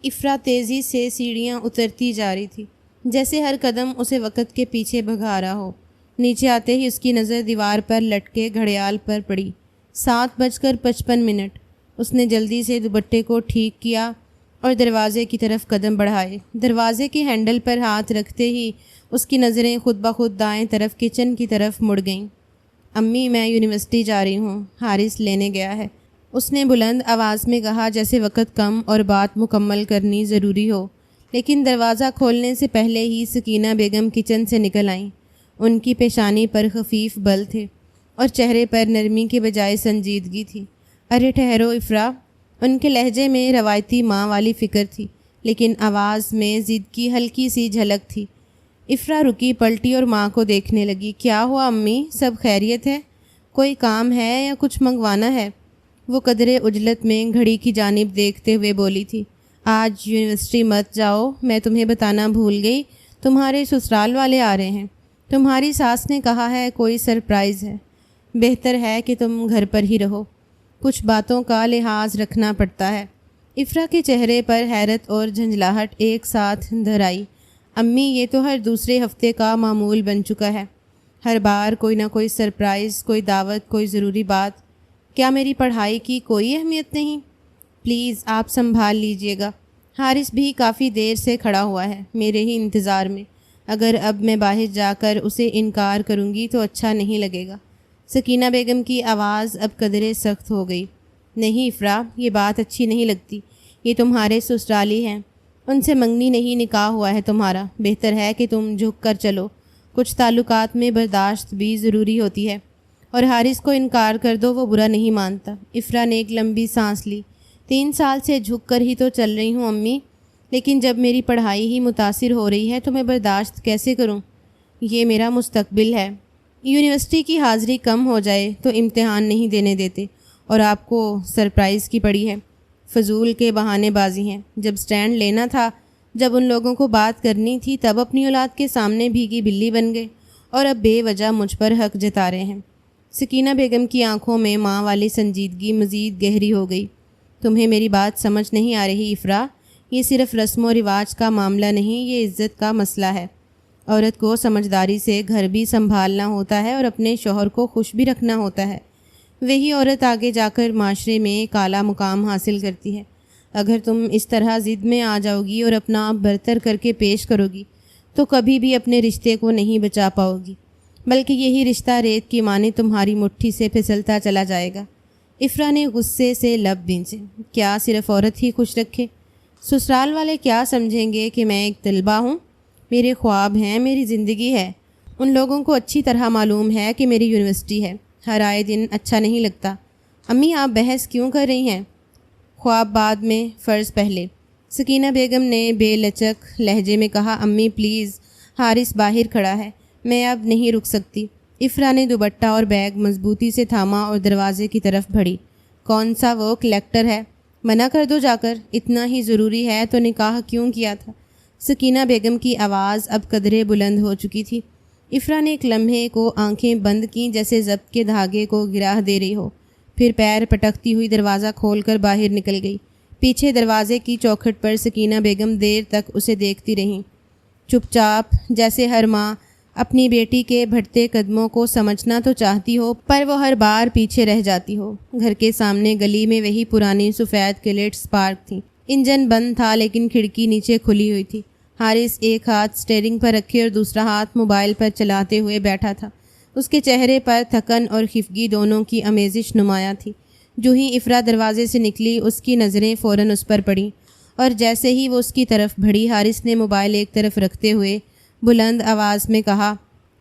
افرا تیزی سے سیڑھیاں اترتی جا رہی تھی، جیسے ہر قدم اسے وقت کے پیچھے بھگا رہا ہو۔ نیچے آتے ہی اس کی نظر دیوار پر لٹکے گھڑیال پر پڑی۔ 7:55۔ اس نے جلدی سے دوپٹے کو ٹھیک کیا اور دروازے کی طرف قدم بڑھائے۔ دروازے کے ہینڈل پر ہاتھ رکھتے ہی اس کی نظریں خود بخود دائیں طرف کچن کی طرف مڑ گئیں۔ امی، میں یونیورسٹی جا رہی ہوں، حارث لینے گیا ہے، اس نے بلند آواز میں کہا، جیسے وقت کم اور بات مکمل کرنی ضروری ہو۔ لیکن دروازہ کھولنے سے پہلے ہی سکینہ بیگم کچن سے نکل آئیں۔ ان کی پیشانی پر خفیف بل تھے اور چہرے پر نرمی کے بجائے سنجیدگی تھی۔ ارے ٹھہرو افرا، ان کے لہجے میں روایتی ماں والی فکر تھی، لیکن آواز میں ضد کی ہلکی سی جھلک تھی۔ افرا رکی، پلٹی اور ماں کو دیکھنے لگی۔ کیا ہوا امی، سب خیریت ہے؟ کوئی کام ہے یا کچھ منگوانا ہے؟ وہ قدرے عجلت میں گھڑی کی جانب دیکھتے ہوئے بولی تھی، آج یونیورسٹی مت جاؤ، میں تمہیں بتانا بھول گئی، تمہارے سسرال والے آ رہے ہیں۔ تمہاری ساس نے کہا ہے کوئی سرپرائز ہے، بہتر ہے کہ تم گھر پر ہی رہو، کچھ باتوں کا لحاظ رکھنا پڑتا ہے۔ افرا کے چہرے پر حیرت اور جھنجھلاہٹ ایک ساتھ اندر آئی۔ امی، یہ تو ہر دوسرے ہفتے کا معمول بن چکا ہے، ہر بار کوئی نہ کوئی سرپرائز، کوئی دعوت، کوئی ضروری بات۔ کیا میری پڑھائی کی کوئی اہمیت نہیں؟ پلیز آپ سنبھال لیجئے گا۔ حارث بھی کافی دیر سے کھڑا ہوا ہے، میرے ہی انتظار میں۔ اگر اب میں باہر جا کر اسے انکار کروں گی تو اچھا نہیں لگے گا۔ سکینہ بیگم کی آواز اب قدرے سخت ہو گئی۔ نہیں افرا، یہ بات اچھی نہیں لگتی، یہ تمہارے سسرالی ہیں، ان سے منگنی نہیں نکاح ہوا ہے تمہارا، بہتر ہے کہ تم جھک کر چلو، کچھ تعلقات میں برداشت بھی ضروری ہوتی ہے، اور حارث کو انکار کر دو، وہ برا نہیں مانتا۔ افرا نے ایک لمبی سانس لی۔ 3 سال سے جھک کر ہی تو چل رہی ہوں امی، لیکن جب میری پڑھائی ہی متاثر ہو رہی ہے تو میں برداشت کیسے کروں؟ یہ میرا مستقبل ہے۔ یونیورسٹی کی حاضری کم ہو جائے تو امتحان نہیں دینے دیتے، اور آپ کو سرپرائز کی پڑی ہے، فضول کے بہانے بازی ہیں۔ جب سٹینڈ لینا تھا، جب ان لوگوں کو بات کرنی تھی، تب اپنی اولاد کے سامنے بھیگی بلی بن گئے، اور اب بے وجہ مجھ پر حق جتا رہے ہیں۔ سکینہ بیگم کی آنکھوں میں ماں والی سنجیدگی مزید گہری ہو گئی۔ تمہیں میری بات سمجھ نہیں آ رہی افرا، یہ صرف رسم و رواج کا معاملہ نہیں، یہ عزت کا مسئلہ ہے۔ عورت کو سمجھداری سے گھر بھی سنبھالنا ہوتا ہے اور اپنے شوہر کو خوش بھی رکھنا ہوتا ہے، وہی عورت آگے جا کر معاشرے میں ایک اعلیٰ مقام حاصل کرتی ہے۔ اگر تم اس طرح ضد میں آ جاؤ گی اور اپنا آپ برتر کر کے پیش کرو گی تو کبھی بھی اپنے رشتے کو نہیں بچا پاؤ گی، بلکہ یہی رشتہ ریت کی مانند تمہاری مٹھی سے پھسلتا چلا جائے گا۔ افرا نے غصے سے لب بھینچے۔ کیا صرف عورت ہی خوش رکھے؟ سسرال والے کیا سمجھیں گے کہ میں ایک طلبہ ہوں؟ میرے خواب ہیں، میری زندگی ہے۔ ان لوگوں کو اچھی طرح معلوم ہے کہ میری یونیورسٹی ہے، ہر آئے دن اچھا نہیں لگتا۔ امی، آپ بحث کیوں کر رہی ہیں؟ خواب بعد میں، فرض پہلے، سکینہ بیگم نے بے لچک لہجے میں کہا۔ امی پلیز، حارث باہر کھڑا ہے، میں اب نہیں رک سکتی۔ افرا نے دوپٹہ اور بیگ مضبوطی سے تھاما اور دروازے کی طرف بڑھی۔ کون سا وہ کلیکٹر ہے؟ منع کر دو جا کر، اتنا ہی ضروری ہے تو نکاح کیوں کیا تھا؟ سکینہ بیگم کی آواز اب قدرے بلند ہو چکی تھی۔ افرا نے ایک لمحے کو آنکھیں بند کیں، جیسے ضبط کے دھاگے کو گرا دے رہی ہو، پھر پیر پٹکتی ہوئی دروازہ کھول کر باہر نکل گئی۔ پیچھے دروازے کی چوکھٹ پر سکینہ بیگم دیر تک اسے دیکھتی رہیں، چپ چاپ، جیسے ہر ماں اپنی بیٹی کے بڑھتے قدموں کو سمجھنا تو چاہتی ہو، پر وہ ہر بار پیچھے رہ جاتی ہو۔ گھر کے سامنے گلی میں وہی پرانی سفید کلیٹس پارک تھیں۔ انجن بند تھا لیکن کھڑکی نیچے کھلی ہوئی تھی۔ حارث ایک ہاتھ سٹیئرنگ پر رکھے اور دوسرا ہاتھ موبائل پر چلاتے ہوئے بیٹھا تھا۔ اس کے چہرے پر تھکن اور خفگی دونوں کی آمیزش نمایاں تھی۔ جو ہی افرا دروازے سے نکلی، اس کی نظریں فوراً اس پر پڑیں، اور جیسے ہی وہ اس کی طرف بڑھی، حارث نے موبائل ایک طرف رکھتے ہوئے بلند آواز میں کہا،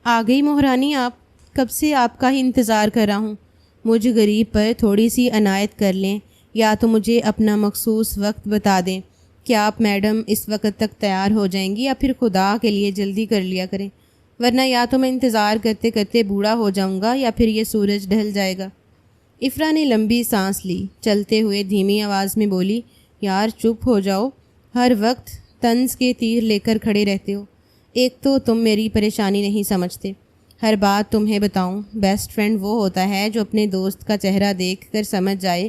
آ گئی مہرانی آپ، کب سے آپ کا ہی انتظار کر رہا ہوں۔ مجھ غریب پر تھوڑی سی عنایت کر لیں، یا تو مجھے اپنا مخصوص وقت بتا دیں۔ کیا آپ میڈم اس وقت تک تیار ہو جائیں گی، یا پھر خدا کے لیے جلدی کر لیا کریں، ورنہ یا تو میں انتظار کرتے کرتے بوڑھا ہو جاؤں گا یا پھر یہ سورج ڈھل جائے گا۔ افرا نے لمبی سانس لی، چلتے ہوئے دھیمی آواز میں بولی، یار چپ ہو جاؤ، ہر وقت طنز کے تیر لے کر کھڑے رہتے ہو۔ ایک تو تم میری پریشانی نہیں سمجھتے، ہر بات تمہیں بتاؤں، بیسٹ فرینڈ وہ ہوتا ہے جو اپنے دوست کا چہرہ دیکھ کر سمجھ جائے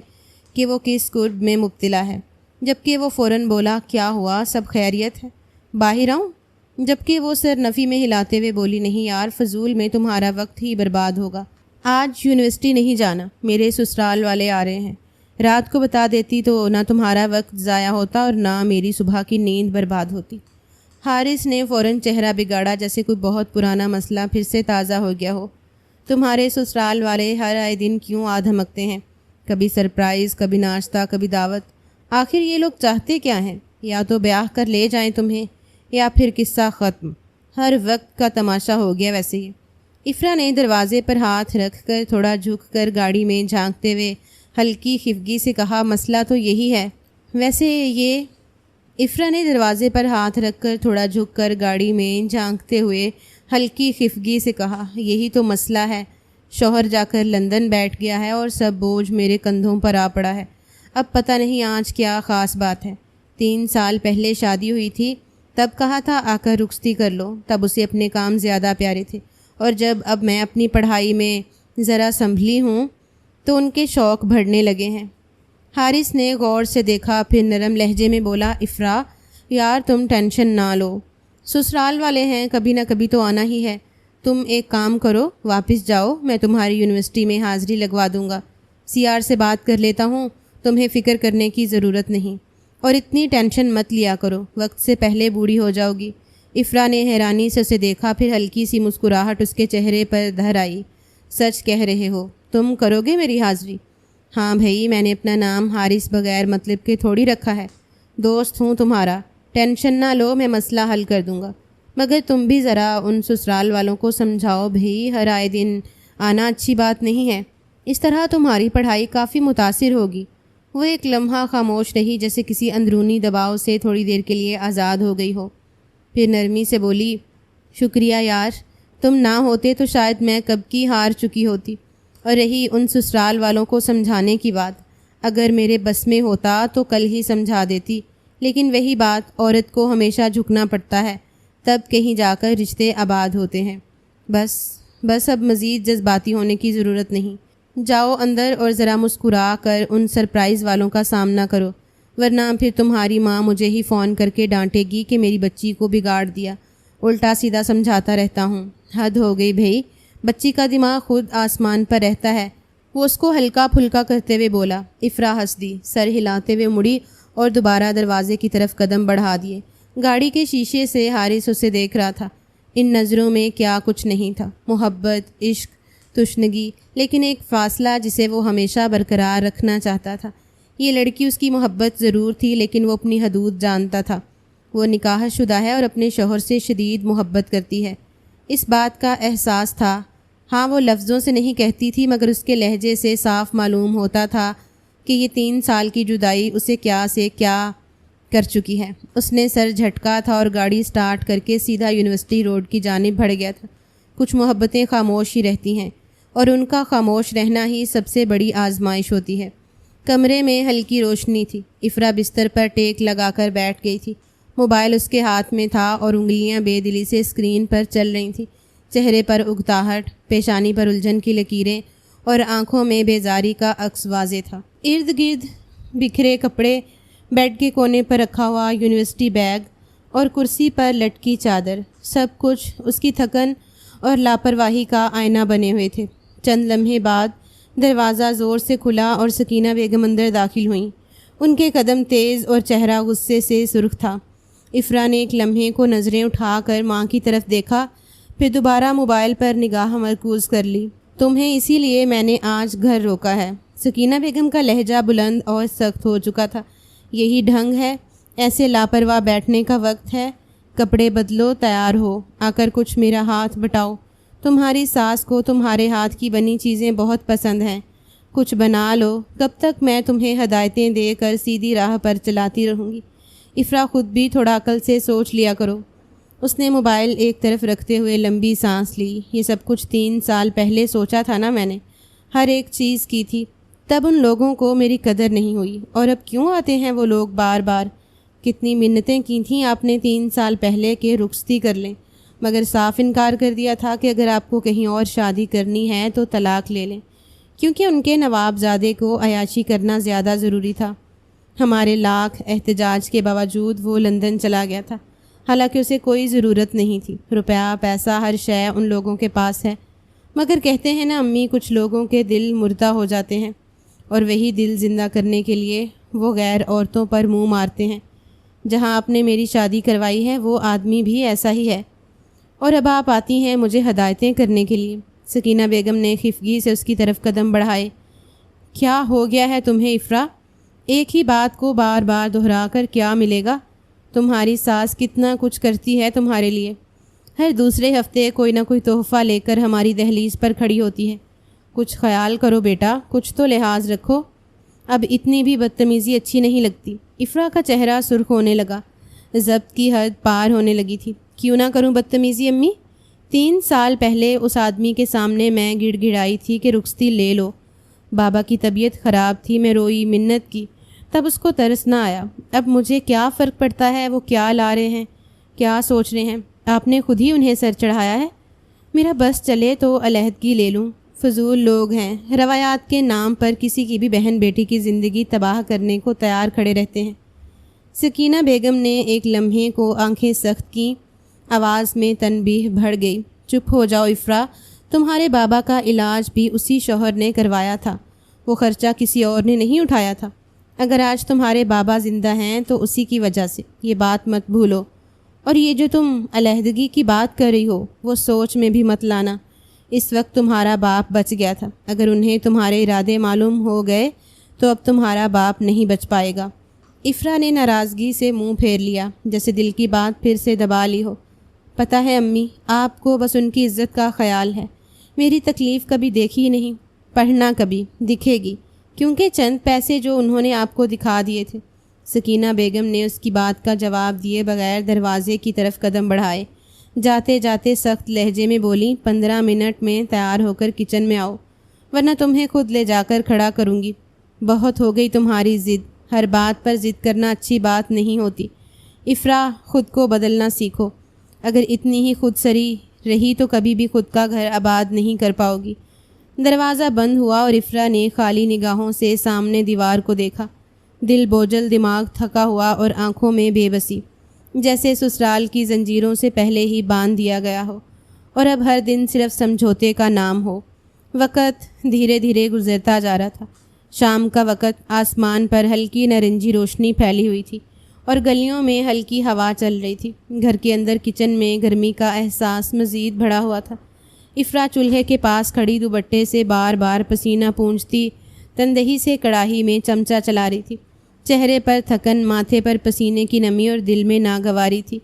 کہ وہ کس قرب میں مبتلا ہے۔ جبکہ وہ فوراً بولا کیا ہوا، سب خیریت ہے، باہر آؤں؟ جبکہ وہ سر نفی میں ہلاتے ہوئے بولی نہیں یار، فضول میں تمہارا وقت ہی برباد ہوگا، آج یونیورسٹی نہیں جانا، میرے سسرال والے آ رہے ہیں، رات کو بتا دیتی تو نہ تمہارا وقت ضائع ہوتا اور نہ میری صبح کی نیند برباد ہوتی۔ حارث نے فوراً چہرہ بگاڑا جیسے کوئی بہت پرانا مسئلہ پھر سے تازہ ہو گیا ہو۔ تمہارے سسرال والے ہر آئے دن کیوں آ دھمکتے ہیں، کبھی سرپرائز، کبھی ناشتہ، کبھی دعوت، آخر یہ لوگ چاہتے کیا ہیں؟ یا تو بیاہ کر لے جائیں تمہیں یا پھر قصہ ختم، ہر وقت کا تماشا ہو گیا ویسے ہی۔ افرا نے دروازے پر ہاتھ رکھ کر تھوڑا جھک کر گاڑی میں جھانکتے ہوئے ہلکی خفگی سے کہا مسئلہ تو یہی ہے، ویسے یہ افرا نے دروازے پر ہاتھ رکھ کر تھوڑا جھک کر گاڑی میں جھانکتے ہوئے ہلکی خفگی سے کہا یہی تو مسئلہ ہے، شوہر جا کر لندن بیٹھ گیا ہے اور سب بوجھ میرے کندھوں پر آ پڑا ہے۔ اب پتہ نہیں آج کیا خاص بات ہے، 3 سال پہلے شادی ہوئی تھی، تب کہا تھا آ کر رخصتی کر لو، تب اسے اپنے کام زیادہ پیارے تھے، اور جب اب میں اپنی پڑھائی میں ذرا سنبھلی ہوں تو ان کے شوق بڑھنے لگے ہیں۔ حارث نے غور سے دیکھا، پھر نرم لہجے میں بولا افرا یار تم ٹینشن نہ لو، سسرال والے ہیں، کبھی نہ کبھی تو آنا ہی ہے، تم ایک کام کرو واپس جاؤ، میں تمہاری یونیورسٹی میں حاضری لگوا دوں گا، CR سے بات کر لیتا ہوں، تمہیں فکر کرنے کی ضرورت نہیں، اور اتنی ٹینشن مت لیا کرو، وقت سے پہلے بوڑھی ہو جاؤ گی۔ افرا نے حیرانی سے اسے دیکھا، پھر ہلکی سی مسکراہٹ اس کے چہرے پر دھر آئی۔ سچ کہہ رہے ہو، تم کرو گے میری حاضری؟ ہاں بھائی، میں نے اپنا نام حارث بغیر مطلب کے تھوڑی رکھا ہے، دوست ہوں تمہارا، ٹینشن نہ لو، میں مسئلہ حل کر دوں گا، مگر تم بھی ذرا ان سسرال والوں کو سمجھاؤ بھائی، ہر آئے دن آنا اچھی بات نہیں ہے، اس طرح تمہاری پڑھائی کافی متاثر ہوگی۔ وہ ایک لمحہ خاموش رہی، جیسے کسی اندرونی دباؤ سے تھوڑی دیر کے لیے آزاد ہو گئی ہو، پھر نرمی سے بولی شکریہ یار، تم نہ ہوتے تو شاید میں کب کی ہار چکی ہوتی۔ اور رہی ان سسرال والوں کو سمجھانے کی بات، اگر میرے بس میں ہوتا تو کل ہی سمجھا دیتی، لیکن وہی بات، عورت کو ہمیشہ جھکنا پڑتا ہے، تب کہیں جا کر رشتے آباد ہوتے ہیں۔ بس اب مزید جذباتی ہونے کی ضرورت نہیں، جاؤ اندر اور ذرا مسکرا کر ان سرپرائز والوں کا سامنا کرو، ورنہ پھر تمہاری ماں مجھے ہی فون کر کے ڈانٹے گی کہ میری بچی کو بگاڑ دیا، الٹا سیدھا سمجھاتا رہتا ہوں۔ حد ہو گئی بھائی، بچی کا دماغ خود آسمان پر رہتا ہے، وہ اس کو ہلکا پھلکا کرتے ہوئے بولا۔ افرا ہنس دی، سر ہلاتے ہوئے مڑی اور دوبارہ دروازے کی طرف قدم بڑھا دیے۔ گاڑی کے شیشے سے حارث اسے دیکھ رہا تھا، ان نظروں میں کیا کچھ نہیں تھا، محبت، عشق، تشنگی، لیکن ایک فاصلہ جسے وہ ہمیشہ برقرار رکھنا چاہتا تھا۔ یہ لڑکی اس کی محبت ضرور تھی، لیکن وہ اپنی حدود جانتا تھا، وہ نکاح شدہ ہے اور اپنے شوہر سے شدید محبت کرتی ہے، اس بات کا احساس تھا۔ ہاں وہ لفظوں سے نہیں کہتی تھی، مگر اس کے لہجے سے صاف معلوم ہوتا تھا کہ یہ 3 سال کی جدائی اسے کیا سے کیا کر چکی ہے۔ اس نے سر جھٹکا تھا اور گاڑی سٹارٹ کر کے سیدھا یونیورسٹی روڈ کی جانب بڑھ گیا تھا۔ کچھ محبتیں خاموش ہی رہتی ہیں، اور ان کا خاموش رہنا ہی سب سے بڑی آزمائش ہوتی ہے۔ کمرے میں ہلکی روشنی تھی، افرا بستر پر ٹیک لگا کر بیٹھ گئی تھی، موبائل اس کے ہاتھ میں تھا اور انگلیاں بے دلی سے اسکرین پر چل رہی تھیں، چہرے پر اکتاہٹ، پیشانی پر الجھن کی لکیریں اور آنکھوں میں بیزاری کا عکس واضح تھا۔ ارد گرد بکھرے کپڑے، بیڈ کے کونے پر رکھا ہوا یونیورسٹی بیگ اور کرسی پر لٹکی چادر، سب کچھ اس کی تھکن اور لاپرواہی کا آئینہ بنے ہوئے تھے۔ چند لمحے بعد دروازہ زور سے کھلا اور سکینہ بیگم اندر داخل ہوئیں۔ ان کے قدم تیز اور چہرہ غصے سے سرخ تھا۔ افرا نے ایک لمحے کو نظریں اٹھا کر ماں کی طرف دیکھا، پھر دوبارہ موبائل پر نگاہ مرکوز کر لی۔ تمہیں اسی لیے میں نے آج گھر روکا ہے۔ سکینہ بیگم کا لہجہ بلند اور سخت ہو چکا تھا۔ یہی ڈھنگ ہے؟ ایسے لاپرواہ بیٹھنے کا وقت ہے؟ کپڑے بدلو، تیار ہو، آ کر کچھ میرا ہاتھ بٹاؤ۔ تمہاری ساس کو تمہارے ہاتھ کی بنی چیزیں بہت پسند ہیں، کچھ بنا لو، کب تک میں تمہیں ہدایتیں دے کر سیدھی راہ پر چلاتی رہوں گی؟ افرا خود بھی تھوڑا عقل سے سوچ لیا کرو۔ اس نے موبائل ایک طرف رکھتے ہوئے لمبی سانس لی۔ یہ سب کچھ 3 سال پہلے سوچا تھا نا میں نے، ہر ایک چیز کی تھی، تب ان لوگوں کو میری قدر نہیں ہوئی، اور اب کیوں آتے ہیں وہ لوگ بار بار؟ کتنی منتیں کی تھیں آپ نے 3 سال پہلے کہ رخصتی کر لیں، مگر صاف انکار کر دیا تھا کہ اگر آپ کو کہیں اور شادی کرنی ہے تو طلاق لے لیں، کیونکہ ان کے نواب زادے کو عیاشی کرنا زیادہ ضروری تھا۔ ہمارے لاکھ احتجاج کے باوجود وہ لندن چلا گیا تھا، حالانکہ اسے کوئی ضرورت نہیں تھی۔ روپیہ پیسہ ہر شے ان لوگوں کے پاس ہے، مگر کہتے ہیں نا امی، کچھ لوگوں کے دل مردہ ہو جاتے ہیں اور وہی دل زندہ کرنے کے لیے وہ غیر عورتوں پر منہ مارتے ہیں۔ جہاں آپ نے میری شادی کروائی ہے وہ آدمی بھی ایسا ہی ہے، اور اب آپ آتی ہیں مجھے ہدایتیں کرنے کے لیے۔ سکینہ بیگم نے خفگی سے اس کی طرف قدم بڑھائے۔ کیا ہو گیا ہے تمہیں افرا؟ ایک ہی بات کو بار بار دہرا کر کیا ملے گا؟ تمہاری ساس کتنا کچھ کرتی ہے تمہارے لیے، ہر دوسرے ہفتے کوئی نہ کوئی تحفہ لے کر ہماری دہلیز پر کھڑی ہوتی ہے۔ کچھ خیال کرو بیٹا، کچھ تو لحاظ رکھو، اب اتنی بھی بدتمیزی اچھی نہیں لگتی۔ افرا کا چہرہ سرخ ہونے لگا، ضبط کی حد پار ہونے لگی تھی۔ کیوں نہ کروں بدتمیزی امی؟ 3 سال پہلے اس آدمی کے سامنے میں گڑ گڑائی تھی کہ رخصتی لے لو۔ بابا کی طبیعت خراب تھی، میں روئی، منت کی، تب اس کو ترس نہ آیا۔ اب مجھے کیا فرق پڑتا ہے وہ کیا لا رہے ہیں، کیا سوچ رہے ہیں؟ آپ نے خود ہی انہیں سر چڑھایا ہے۔ میرا بس چلے تو علیحدگی لے لوں۔ فضول لوگ ہیں، روایات کے نام پر کسی کی بھی بہن بیٹی کی زندگی تباہ کرنے کو تیار کھڑے رہتے ہیں۔ سکینہ بیگم نے ایک لمحے کو آنکھیں سخت کیں، آواز میں تنبیہ بڑھ گئی۔ چپ ہو جاؤ افرا، تمہارے بابا کا علاج بھی اسی شوہر نے کروایا تھا، وہ خرچہ کسی اور نے نہیں اٹھایا تھا۔ اگر آج تمہارے بابا زندہ ہیں تو اسی کی وجہ سے، یہ بات مت بھولو۔ اور یہ جو تم علیحدگی کی بات کر رہی ہو وہ سوچ میں بھی مت لانا۔ اس وقت تمہارا باپ بچ گیا تھا، اگر انہیں تمہارے ارادے معلوم ہو گئے تو اب تمہارا باپ نہیں بچ پائے گا۔ افرا نے ناراضگی سے منہ پھیر لیا، جیسے دل کی بات پھر سے دبا لی ہو۔ پتہ ہے امی، آپ کو بس ان کی عزت کا خیال ہے، میری تکلیف کبھی دیکھی نہیں، پڑھنا کبھی دکھے گی، کیونکہ چند پیسے جو انہوں نے آپ کو دکھا دیے تھے۔ سکینہ بیگم نے اس کی بات کا جواب دیے بغیر دروازے کی طرف قدم بڑھائے، جاتے جاتے سخت لہجے میں بولی، 15 منٹ میں تیار ہو کر کچن میں آؤ، ورنہ تمہیں خود لے جا کر کھڑا کروں گی۔ بہت ہو گئی تمہاری ضد، ہر بات پر ضد کرنا اچھی بات نہیں ہوتی۔ افرا، خود کو بدلنا سیکھو، اگر اتنی ہی خود سری رہی تو کبھی بھی خود کا گھر آباد نہیں کر پاؤ گی۔ دروازہ بند ہوا اور افرا نے خالی نگاہوں سے سامنے دیوار کو دیکھا، دل بوجھل، دماغ تھکا ہوا اور آنکھوں میں بے بسی، جیسے سسرال کی زنجیروں سے پہلے ہی باندھ دیا گیا ہو اور اب ہر دن صرف سمجھوتے کا نام ہو۔ وقت دھیرے دھیرے گزرتا جا رہا تھا۔ شام کا وقت، آسمان پر ہلکی نارنجی روشنی پھیلی ہوئی تھی اور گلیوں میں ہلکی ہوا چل رہی تھی۔ گھر کے اندر کچن میں گرمی کا احساس مزید بڑھا ہوا تھا۔ افرا چولہے کے پاس کھڑی دوپٹے سے بار بار پسینہ پونچھتی تندہی سے کڑاہی میں چمچہ چلا رہی تھی۔ چہرے پر تھکن، ماتھے پر پسینے کی نمی اور دل میں ناگواری تھی۔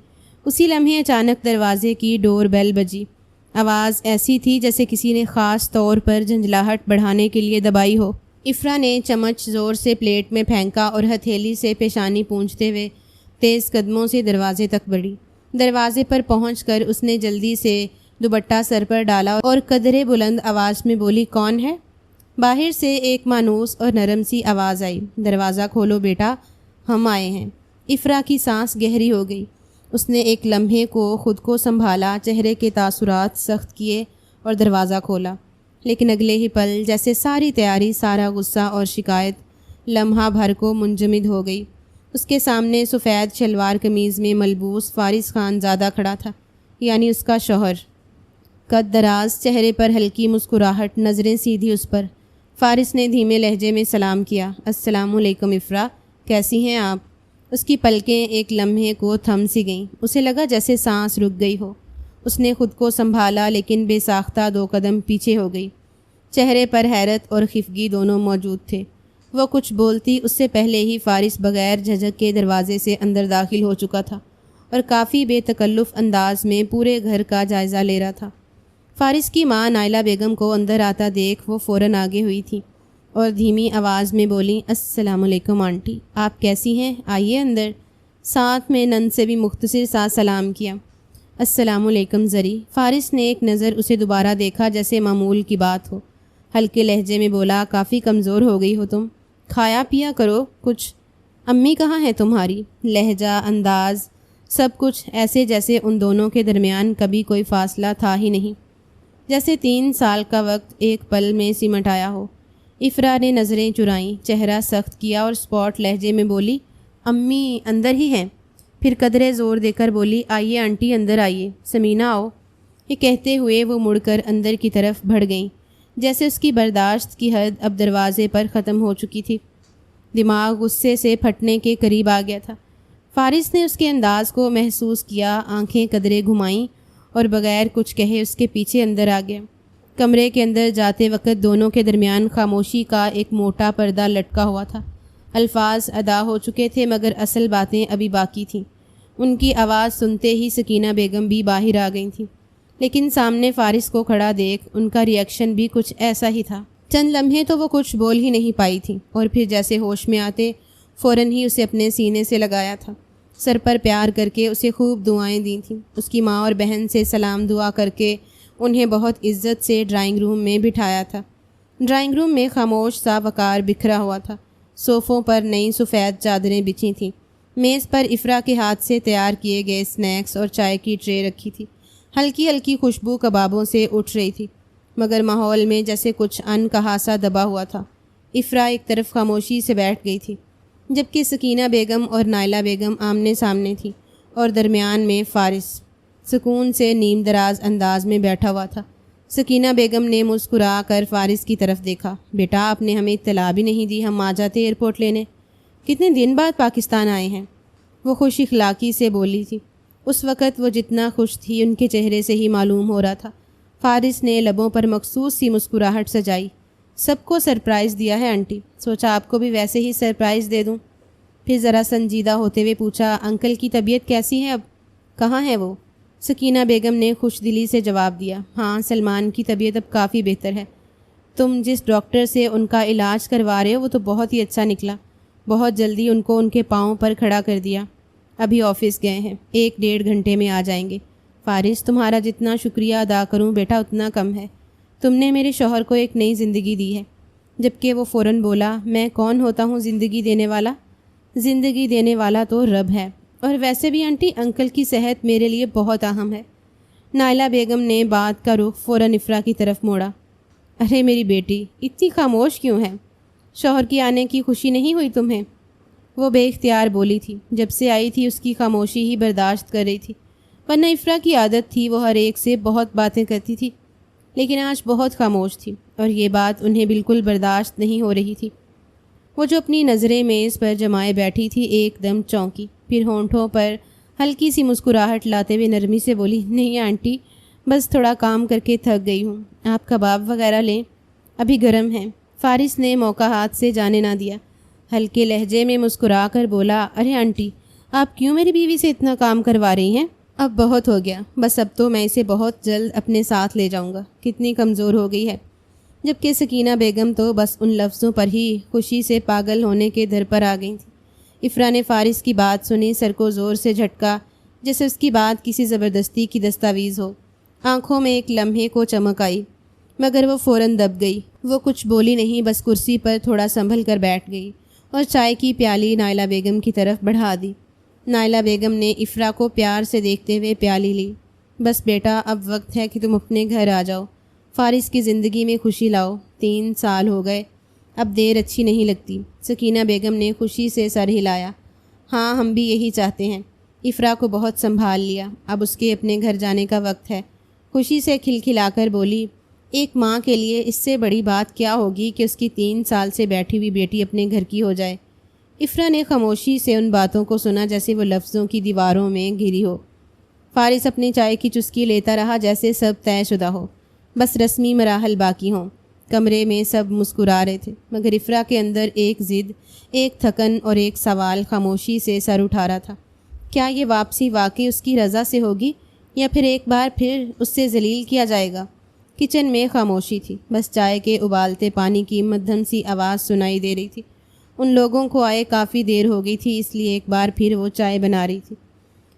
اسی لمحے اچانک دروازے کی ڈور بیل بجی۔ آواز ایسی تھی جیسے کسی نے خاص طور پر جھنجھلاہٹ بڑھانے کے لیے دبائی ہو۔ افرا نے چمچ زور سے پلیٹ میں پھینکا اور ہتھیلی سے پیشانی پونچھتے ہوئے تیز قدموں سے دروازے تک بڑھی۔ دروازے پر پہنچ کر اس نے جلدی سے دوپٹہ سر پر ڈالا اور قدرے بلند آواز میں بولی، کون ہے؟ باہر سے ایک مانوس اور نرم سی آواز آئی، دروازہ کھولو بیٹا، ہم آئے ہیں۔ افرا کی سانس گہری ہو گئی۔ اس نے ایک لمحے کو خود کو سنبھالا، چہرے کے تاثرات سخت کیے اور دروازہ کھولا، لیکن اگلے ہی پل جیسے ساری تیاری، سارا غصہ اور شکایت لمحہ بھر کو منجمد ہو گئی۔ اس کے سامنے سفید شلوار قمیض میں ملبوس فارس خان زادہ کھڑا تھا، یعنی اس کا شوہر۔ قد دراز، چہرے پر ہلکی مسکراہٹ، نظریں سیدھی اس پر۔ فارس نے دھیمے لہجے میں سلام کیا، السلام علیکم افرا، کیسی ہیں آپ؟ اس کی پلکیں ایک لمحے کو تھم سی گئیں، اسے لگا جیسے سانس رک گئی ہو۔ اس نے خود کو سنبھالا لیکن بے ساختہ 2 قدم پیچھے ہو گئی۔ چہرے پر حیرت اور خفگی دونوں موجود تھے۔ وہ کچھ بولتی اس سے پہلے ہی فارس بغیر جھجک کے دروازے سے اندر داخل ہو چکا تھا اور کافی بے تکلف انداز میں پورے گھر کا جائزہ لے رہا تھا۔ فارس کی ماں نائلہ بیگم کو اندر آتا دیکھ وہ فوراً آگے ہوئی تھی اور دھیمی آواز میں بولی، السلام علیکم آنٹی، آپ کیسی ہیں؟ آئیے اندر۔ ساتھ میں نند سے بھی مختصر سا سلام کیا۔ السلام علیکم زری۔ فارس نے ایک نظر اسے دوبارہ دیکھا جیسے معمول کی بات ہو۔ ہلکے لہجے میں بولا، کافی کمزور ہو گئی ہو تم، کھایا پیا کرو کچھ۔ امی کہاں ہے تمہاری؟ لہجہ، انداز، سب کچھ ایسے جیسے ان دونوں کے درمیان کبھی کوئی فاصلہ تھا ہی نہیں، جیسے 3 سال کا وقت ایک پل میں سمٹ آیا ہو۔ افرا نے نظریں چرائیں، چہرہ سخت کیا اور اسپاٹ لہجے میں بولی، امی اندر ہی ہیں؟ پھر قدرے زور دے کر بولی، آئیے آنٹی اندر آئیے، سمینہ آؤ۔ یہ کہتے ہوئے وہ مڑ کر اندر کی طرف بڑھ گئیں، جیسے اس کی برداشت کی حد اب دروازے پر ختم ہو چکی تھی۔ دماغ غصے سے پھٹنے کے قریب آ گیا تھا۔ فارس نے اس کے انداز کو محسوس کیا، آنکھیں قدرے گھمائیں اور بغیر کچھ کہے اس کے پیچھے اندر آ گیا۔ کمرے کے اندر جاتے وقت دونوں کے درمیان خاموشی کا ایک موٹا پردہ لٹکا ہوا تھا۔ الفاظ ادا ہو چکے تھے مگر اصل باتیں ابھی باقی تھیں۔ ان کی آواز سنتے ہی سکینہ بیگم بھی باہر آ گئی تھیں، لیکن سامنے فارس کو کھڑا دیکھ ان کا ریئیکشن بھی کچھ ایسا ہی تھا۔ چند لمحے تو وہ کچھ بول ہی نہیں پائی تھیں اور پھر جیسے ہوش میں آتے فوراً ہی اسے اپنے سینے سے لگایا تھا، سر پر پیار کر کے اسے خوب دعائیں دی تھیں، اس کی ماں اور بہن سے سلام دعا کر کے انہیں بہت عزت سے ڈرائنگ روم میں بٹھایا تھا۔ ڈرائنگ روم میں خاموش سا وقار بکھرا ہوا تھا، صوفوں پر نئی سفید چادریں بچھی تھیں، میز پر افرا کے ہاتھ سے تیار کیے گئے اسنیکس اور چائے کی ٹرے رکھی تھی، ہلکی ہلکی خوشبو کبابوں سے اٹھ رہی تھی، مگر ماحول میں جیسے کچھ ان کہا سا دبا ہوا تھا۔ افرا ایک طرف خاموشی سے بیٹھ گئی تھی، جبکہ سکینہ بیگم اور نائلہ بیگم آمنے سامنے تھی اور درمیان میں فارس سکون سے نیم دراز انداز میں بیٹھا ہوا تھا۔ سکینہ بیگم نے مسکرا کر فارس کی طرف دیکھا، بیٹا آپ نے ہمیں اطلاع بھی نہیں دی، ہم آ جاتے ایئرپورٹ لینے، کتنے دن بعد پاکستان آئے ہیں؟ وہ خوش اخلاقی سے بولی تھی۔ اس وقت وہ جتنا خوش تھی ان کے چہرے سے ہی معلوم ہو رہا تھا۔ فارس نے لبوں پر مخصوص سی مسکراہٹ سجائی، سب کو سرپرائز دیا ہے آنٹی، سوچا آپ کو بھی ویسے ہی سرپرائز دے دوں۔ پھر ذرا سنجیدہ ہوتے ہوئے پوچھا، انکل کی طبیعت کیسی ہے اب؟ کہاں ہے وہ؟ سکینہ بیگم نے خوش دلی سے جواب دیا، ہاں سلمان کی طبیعت اب کافی بہتر ہے، تم جس ڈاکٹر سے ان کا علاج کروا رہے ہو وہ تو بہت ہی اچھا نکلا، بہت جلدی ان کو ان کے پاؤں پر کھڑا کر دیا، ابھی آفس گئے ہیں، 1-1.5 گھنٹے میں آ جائیں گے۔ فارس تمہارا جتنا شکریہ ادا کروں بیٹا اتنا کم ہے، تم نے میرے شوہر کو ایک نئی زندگی دی ہے۔ جبکہ وہ فوراً بولا، میں کون ہوتا ہوں زندگی دینے والا؟ زندگی دینے والا تو رب ہے، اور ویسے بھی آنٹی انکل کی صحت میرے لیے بہت اہم ہے۔ نائلہ بیگم نے بات کا رخ فوراً افرا کی طرف موڑا، ارے میری بیٹی اتنی خاموش کیوں ہے؟ شوہر کی آنے کی خوشی نہیں ہوئی تمہیں؟ وہ بے اختیار بولی تھی، جب سے آئی تھی اس کی خاموشی ہی برداشت کر رہی تھی، ورنہ افرا کی عادت تھی وہ ہر ایک سے بہت باتیں کرتی تھی، لیکن آج بہت خاموش تھی اور یہ بات انہیں بالکل برداشت نہیں ہو رہی تھی۔ وہ جو اپنی نظریں میز پر جمائے بیٹھی تھی ایک دم چونکی، پھر ہونٹوں پر ہلکی سی مسکراہٹ لاتے ہوئے نرمی سے بولی، نہیں آنٹی بس تھوڑا کام کر کے تھک گئی ہوں، آپ کباب وغیرہ لیں، ابھی گرم ہیں۔ فارس نے موقع ہاتھ سے جانے نہ دیا، ہلکے لہجے میں مسکرا کر بولا، ارے آنٹی آپ کیوں میری بیوی سے اتنا کام کروا رہی ہیں؟ اب بہت ہو گیا، بس اب تو میں اسے بہت جلد اپنے ساتھ لے جاؤں گا، کتنی کمزور ہو گئی ہے۔ جبکہ سکینہ بیگم تو بس ان لفظوں پر ہی خوشی سے پاگل ہونے کے در پر آ گئی تھی۔ افرا نے فارس کی بات سنی، سر کو زور سے جھٹکا جیسے اس کی بات کسی زبردستی کی دستاویز ہو، آنکھوں میں ایک لمحے کو چمک آئی مگر وہ فوراً دب گئی۔ وہ کچھ بولی نہیں، بس کرسی پر تھوڑا سنبھل کر بیٹھ گئی اور چائے کی پیالی نائلہ بیگم کی طرف بڑھا دی۔ نائلہ بیگم نے افرا کو پیار سے دیکھتے ہوئے پیالی لی، بس بیٹا اب وقت ہے کہ تم اپنے گھر آ جاؤ، فارس کی زندگی میں خوشی لاؤ، 3 سال ہو گئے، اب دیر اچھی نہیں لگتی۔ سکینہ بیگم نے خوشی سے سر ہلایا، ہاں ہم بھی یہی چاہتے ہیں۔ افرا کو بہت سنبھال لیا، اب اس کے اپنے گھر جانے کا وقت ہے۔ خوشی سے کھلکھلا کر بولی، ایک ماں کے لیے اس سے بڑی بات کیا ہوگی کہ اس کی 3 سال سے بیٹھی ہوئی بیٹی اپنے گھر کی ہو جائے۔ افرا نے خاموشی سے ان باتوں کو سنا جیسے وہ لفظوں کی دیواروں میں گھری ہو۔ فارس اپنی چائے کی چسکی لیتا رہا جیسے سب طے شدہ ہو، بس رسمی مراحل باقی ہوں۔ کمرے میں سب مسکرا رہے تھے مگر افرا کے اندر ایک ضد، ایک تھکن اور ایک سوال خاموشی سے سر اٹھا رہا تھا، کیا یہ واپسی واقعی اس کی رضا سے ہوگی یا پھر ایک بار پھر اس سے ذلیل کیا جائے گا؟ کچن میں خاموشی تھی، بس چائے کے ابالتے پانی کی مدھم سی آواز سنائی دے رہی تھی۔ ان لوگوں کو آئے کافی دیر ہو گئی تھی، اس لیے ایک بار پھر وہ چائے بنا رہی تھی۔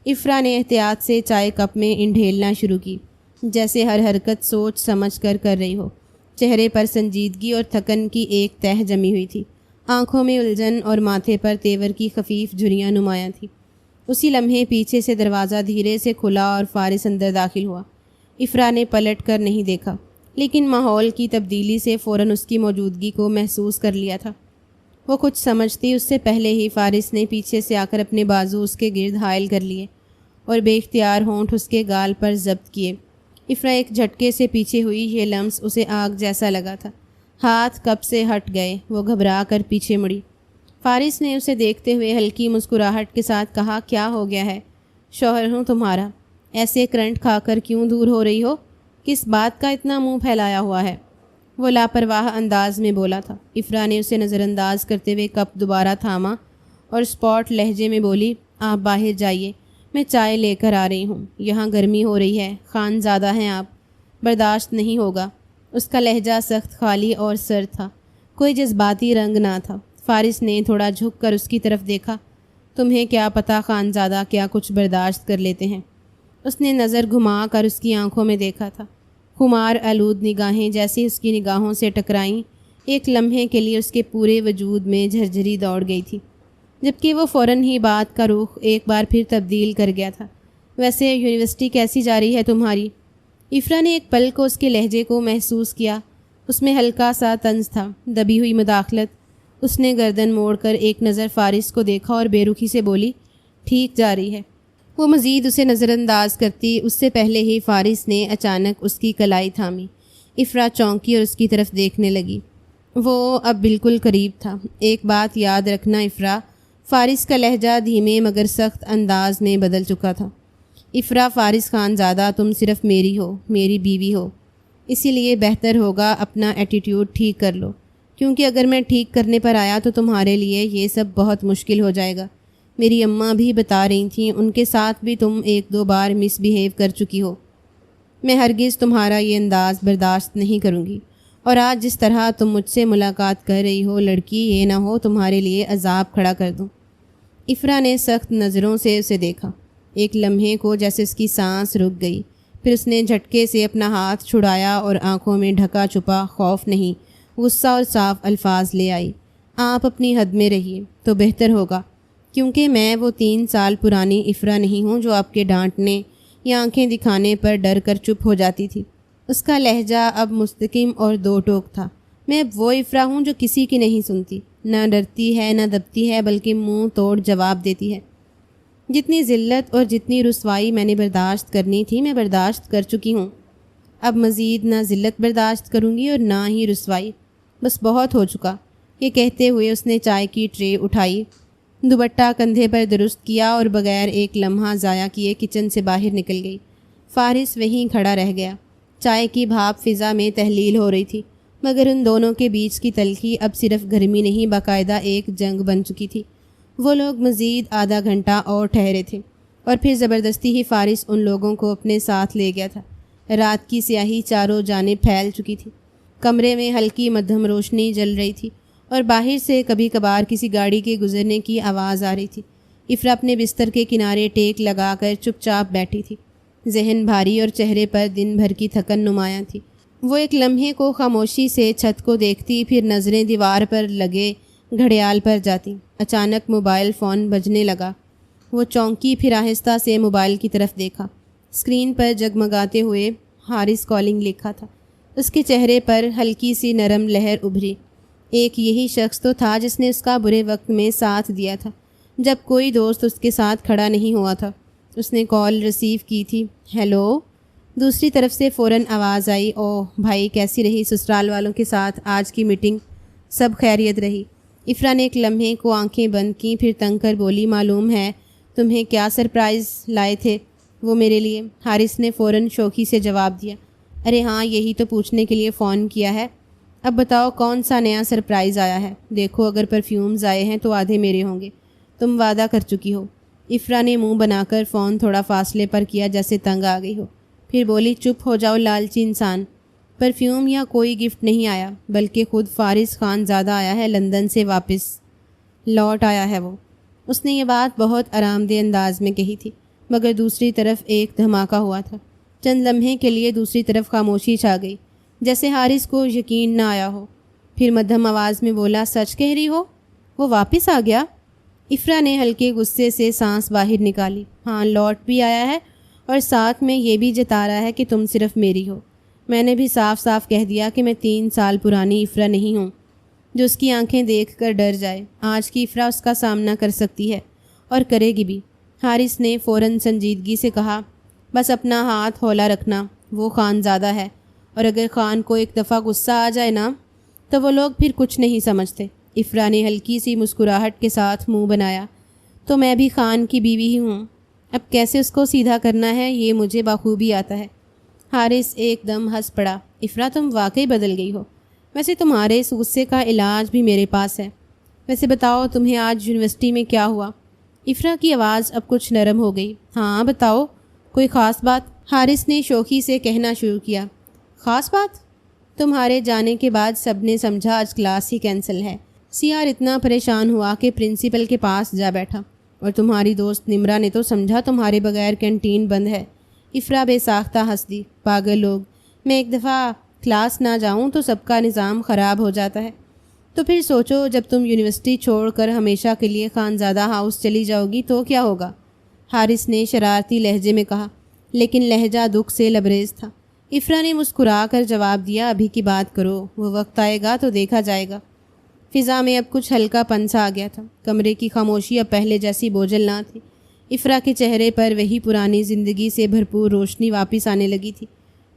افرا نے احتیاط سے چائے کپ میں انڈھیلنا شروع کی، جیسے ہر حرکت سوچ سمجھ کر رہی ہو۔ چہرے پر سنجیدگی اور تھکن کی ایک تہ جمی ہوئی تھی، آنکھوں میں الجھن اور ماتھے پر تیور کی خفیف جھریاں نمایاں تھیں۔ اسی لمحے پیچھے سے دروازہ دھیرے سے کھلا اور فارس اندر داخل ہوا۔ افرا نے پلٹ کر نہیں دیکھا، لیکن ماحول کی تبدیلی سے فوراً اس کی موجودگی کو محسوس کر لیا تھا۔ وہ کچھ سمجھتی اس سے پہلے ہی فارس نے پیچھے سے آ کر اپنے بازو اس کے گرد حائل کر لیے اور بے اختیار ہونٹ اس کے گال پر ضبط کیے۔ افرا ایک جھٹکے سے پیچھے ہوئی، یہ لمس اسے آگ جیسا لگا تھا۔ ہاتھ کب سے ہٹ گئے، وہ گھبرا کر پیچھے مڑی۔ فارس نے اسے دیکھتے ہوئے ہلکی مسکراہٹ کے ساتھ کہا، کیا ہو گیا ہے؟ شوہر ہوں تمہارا، ایسے کرنٹ کھا کر کیوں دور ہو رہی ہو؟ کس بات کا اتنا منہ پھیلایا ہوا ہے؟ وہ لاپرواہ انداز میں بولا تھا۔ افرا نے اسے نظر انداز کرتے ہوئے کپ دوبارہ تھاما اور اسپاٹ لہجے میں بولی، آپ باہر جائیے، میں چائے لے کر آ رہی ہوں، یہاں گرمی ہو رہی ہے، خانزادہ ہیں آپ، برداشت نہیں ہوگا۔ اس کا لہجہ سخت خالی اور سرد تھا، کوئی جذباتی رنگ نہ تھا۔ فارس نے تھوڑا جھک کر اس کی طرف دیکھا۔ تمہیں کیا پتہ خانزادہ کیا کچھ برداشت کر لیتے ہیں؟ اس نے نظر گھما کر اس کی آنکھوں میں دیکھا تھا۔ خمار آلود نگاہیں جیسے اس کی نگاہوں سے ٹکرائیں، ایک لمحے کے لیے اس کے پورے وجود میں جھرجھری دوڑ گئی تھی، جبکہ وہ فوراً ہی بات کا رخ ایک بار پھر تبدیل کر گیا تھا۔ ویسے یونیورسٹی کیسی جا رہی ہے تمہاری؟ افرا نے ایک پل کو اس کے لہجے کو محسوس کیا، اس میں ہلکا سا طنز تھا، دبی ہوئی مداخلت۔ اس نے گردن موڑ کر ایک نظر فارس کو دیکھا اور بے رخی سے بولی، ٹھیک جا رہی ہے۔ وہ مزید اسے نظر انداز کرتی، اس سے پہلے ہی فارس نے اچانک اس کی کلائی تھامی۔ افرا چونکی اور اس کی طرف دیکھنے لگی۔ وہ اب بالکل قریب تھا۔ ایک بات یاد رکھنا افرا، فارس کا لہجہ دھیمے مگر سخت انداز میں بدل چکا تھا۔ افرا فارس خانزادہ، تم صرف میری ہو، میری بیوی ہو، اسی لیے بہتر ہوگا اپنا ایٹیٹیوڈ ٹھیک کر لو، کیونکہ اگر میں ٹھیک کرنے پر آیا تو تمہارے لیے یہ سب بہت مشکل ہو جائے گا۔ میری اماں بھی بتا رہی تھیں، ان کے ساتھ بھی تم ایک دو بار مس بیہیو کر چکی ہو۔ میں ہرگز تمہارا یہ انداز برداشت نہیں کروں گی، اور آج جس طرح تم مجھ سے ملاقات کر رہی ہو، لڑکی یہ نہ ہو تمہارے لیے عذاب کھڑا کر دوں۔ افرا نے سخت نظروں سے اسے دیکھا، ایک لمحے کو جیسے اس کی سانس رک گئی، پھر اس نے جھٹکے سے اپنا ہاتھ چھڑایا اور آنکھوں میں ڈھکا چھپا خوف نہیں، غصہ اور صاف الفاظ لے آئی، آپ اپنی حد میں رہیے تو بہتر ہوگا، کیونکہ میں وہ 3 سال پرانی افرا نہیں ہوں جو آپ کے ڈانٹنے یا آنکھیں دکھانے پر ڈر کر چپ ہو جاتی تھی۔ اس کا لہجہ اب مستقیم اور دو ٹوک تھا۔ میں اب وہ افرا ہوں جو کسی کی نہیں سنتی، نہ ڈرتی ہے نہ دبتی ہے، بلکہ منہ توڑ جواب دیتی ہے۔ جتنی ذلت اور جتنی رسوائی میں نے برداشت کرنی تھی میں برداشت کر چکی ہوں، اب مزید نہ ذلت برداشت کروں گی اور نہ ہی رسوائی، بس بہت ہو چکا۔ یہ کہتے ہوئے اس نے چائے کی ٹرے اٹھائی، دوپٹہ کندھے پر درست کیا اور بغیر ایک لمحہ ضائع کیے کچن سے باہر نکل گئی۔ فارس وہیں کھڑا رہ گیا۔ چائے کی بھاپ فضا میں تحلیل ہو رہی تھی، مگر ان دونوں کے بیچ کی تلخی اب صرف گرمی نہیں باقاعدہ ایک جنگ بن چکی تھی۔ وہ لوگ مزید آدھا گھنٹہ اور ٹھہرے تھے اور پھر زبردستی ہی فارس ان لوگوں کو اپنے ساتھ لے گیا تھا۔ رات کی سیاہی چاروں جانب پھیل چکی تھی، کمرے میں ہلکی مدھم روشنی جل رہی تھی اور باہر سے کبھی کبھار کسی گاڑی کے گزرنے کی آواز آ رہی تھی۔ افرا اپنے بستر کے کنارے ٹیک لگا کر چپ چاپ بیٹھی تھی، ذہن بھاری اور چہرے پر دن بھر کی تھکن نمایاں تھی۔ وہ ایک لمحے کو خاموشی سے چھت کو دیکھتی، پھر نظریں دیوار پر لگے گھڑیال پر جاتی۔ اچانک موبائل فون بجنے لگا۔ وہ چونکی، پھر آہستہ سے موبائل کی طرف دیکھا۔ اسکرین پر جگمگاتے ہوئے حارث کالنگ لکھا تھا۔ اس کے چہرے پر ہلکی سی نرم لہر ابھری۔ ایک یہی شخص تو تھا جس نے اس کا برے وقت میں ساتھ دیا تھا، جب کوئی دوست اس کے ساتھ کھڑا نہیں ہوا تھا۔ اس نے کال ریسیو کی تھی۔ ہیلو؟ دوسری طرف سے فوراً آواز آئی، اوہ بھائی، کیسی رہی سسرال والوں کے ساتھ آج کی میٹنگ؟ سب خیریت رہی؟ افرا نے ایک لمحے کو آنکھیں بند کیں، پھر تنگ کر بولی، معلوم ہے تمہیں کیا سرپرائز لائے تھے وہ میرے لیے؟ حارث نے فوراً شوخی سے جواب دیا، ارے ہاں، یہی تو پوچھنے کے لیے فون کیا ہے۔ اب بتاؤ کون سا نیا سرپرائز آیا ہے؟ دیکھو اگر پرفیومز آئے ہیں تو آدھے میرے ہوں گے، تم وعدہ کر چکی ہو۔ افرا نے منہ بنا کر فون تھوڑا فاصلے پر کیا جیسے تنگ آ گئی ہو، پھر بولی، چپ ہو جاؤ لالچی انسان، پرفیوم یا کوئی گفٹ نہیں آیا، بلکہ خود فارس خانزادہ آیا ہے، لندن سے واپس لوٹ آیا ہے وہ۔ اس نے یہ بات بہت آرام دہ انداز میں کہی تھی، مگر دوسری طرف ایک دھماکہ ہوا تھا۔ چند لمحے کے لیے دوسری طرف خاموشی چھا گئی، جیسے حارث کو یقین نہ آیا ہو۔ پھر مدھم آواز میں بولا، سچ کہہ رہی ہو؟ وہ واپس آ گیا؟ افرا نے ہلکے غصے سے سانس باہر نکالی۔ ہاں، لوٹ بھی آیا ہے اور ساتھ میں یہ بھی جتا رہا ہے کہ تم صرف میری ہو۔ میں نے بھی صاف صاف کہہ دیا کہ میں 3 سال پرانی افرا نہیں ہوں جو اس کی آنکھیں دیکھ کر ڈر جائے۔ آج کی افرا اس کا سامنا کر سکتی ہے اور کرے گی بھی۔ حارث نے فوراً سنجیدگی سے کہا، بس اپنا ہاتھ ہولا رکھنا، وہ خان زادہ ہے، اور اگر خان کو ایک دفعہ غصہ آ جائے نا تو وہ لوگ پھر کچھ نہیں سمجھتے۔ افرا نے ہلکی سی مسکراہٹ کے ساتھ منہ بنایا، تو میں بھی خان کی بیوی ہی ہوں، اب کیسے اس کو سیدھا کرنا ہے یہ مجھے بخوبی آتا ہے۔ حارث ایک دم ہنس پڑا۔ افرا تم واقعی بدل گئی ہو، ویسے تمہارے اس غصے کا علاج بھی میرے پاس ہے۔ ویسے بتاؤ تمہیں آج یونیورسٹی میں کیا ہوا؟ افرا کی آواز اب کچھ نرم ہو گئی۔ ہاں بتاؤ، کوئی خاص بات؟ حارث نے شوخی سے کہنا شروع کیا۔ خاص بات؟ تمہارے جانے کے بعد سب نے سمجھا آج کلاس ہی کینسل ہے۔ سیار اتنا پریشان ہوا کہ پرنسپل کے پاس جا بیٹھا، اور تمہاری دوست نمرا نے تو سمجھا تمہارے بغیر کینٹین بند ہے۔ افرا بے ساختہ ہنس دی۔ پاگل لوگ، میں ایک دفعہ کلاس نہ جاؤں تو سب کا نظام خراب ہو جاتا ہے، تو پھر سوچو جب تم یونیورسٹی چھوڑ کر ہمیشہ کے لیے خانزادہ ہاؤس چلی جاؤ گی تو کیا ہوگا؟ حارث نے شرارتی لہجے میں کہا، لیکن لہجہ دکھ سے لبریز تھا۔ افرا نے مسکرا کر جواب دیا، ابھی کی بات کرو، وہ وقت آئے گا تو دیکھا جائے گا۔ فضا میں اب کچھ ہلکا پنسا آ گیا تھا۔ کمرے کی خاموشی اب پہلے جیسی بوجھل نہ تھی۔ افرا کے چہرے پر وہی پرانی زندگی سے بھرپور روشنی واپس آنے لگی تھی۔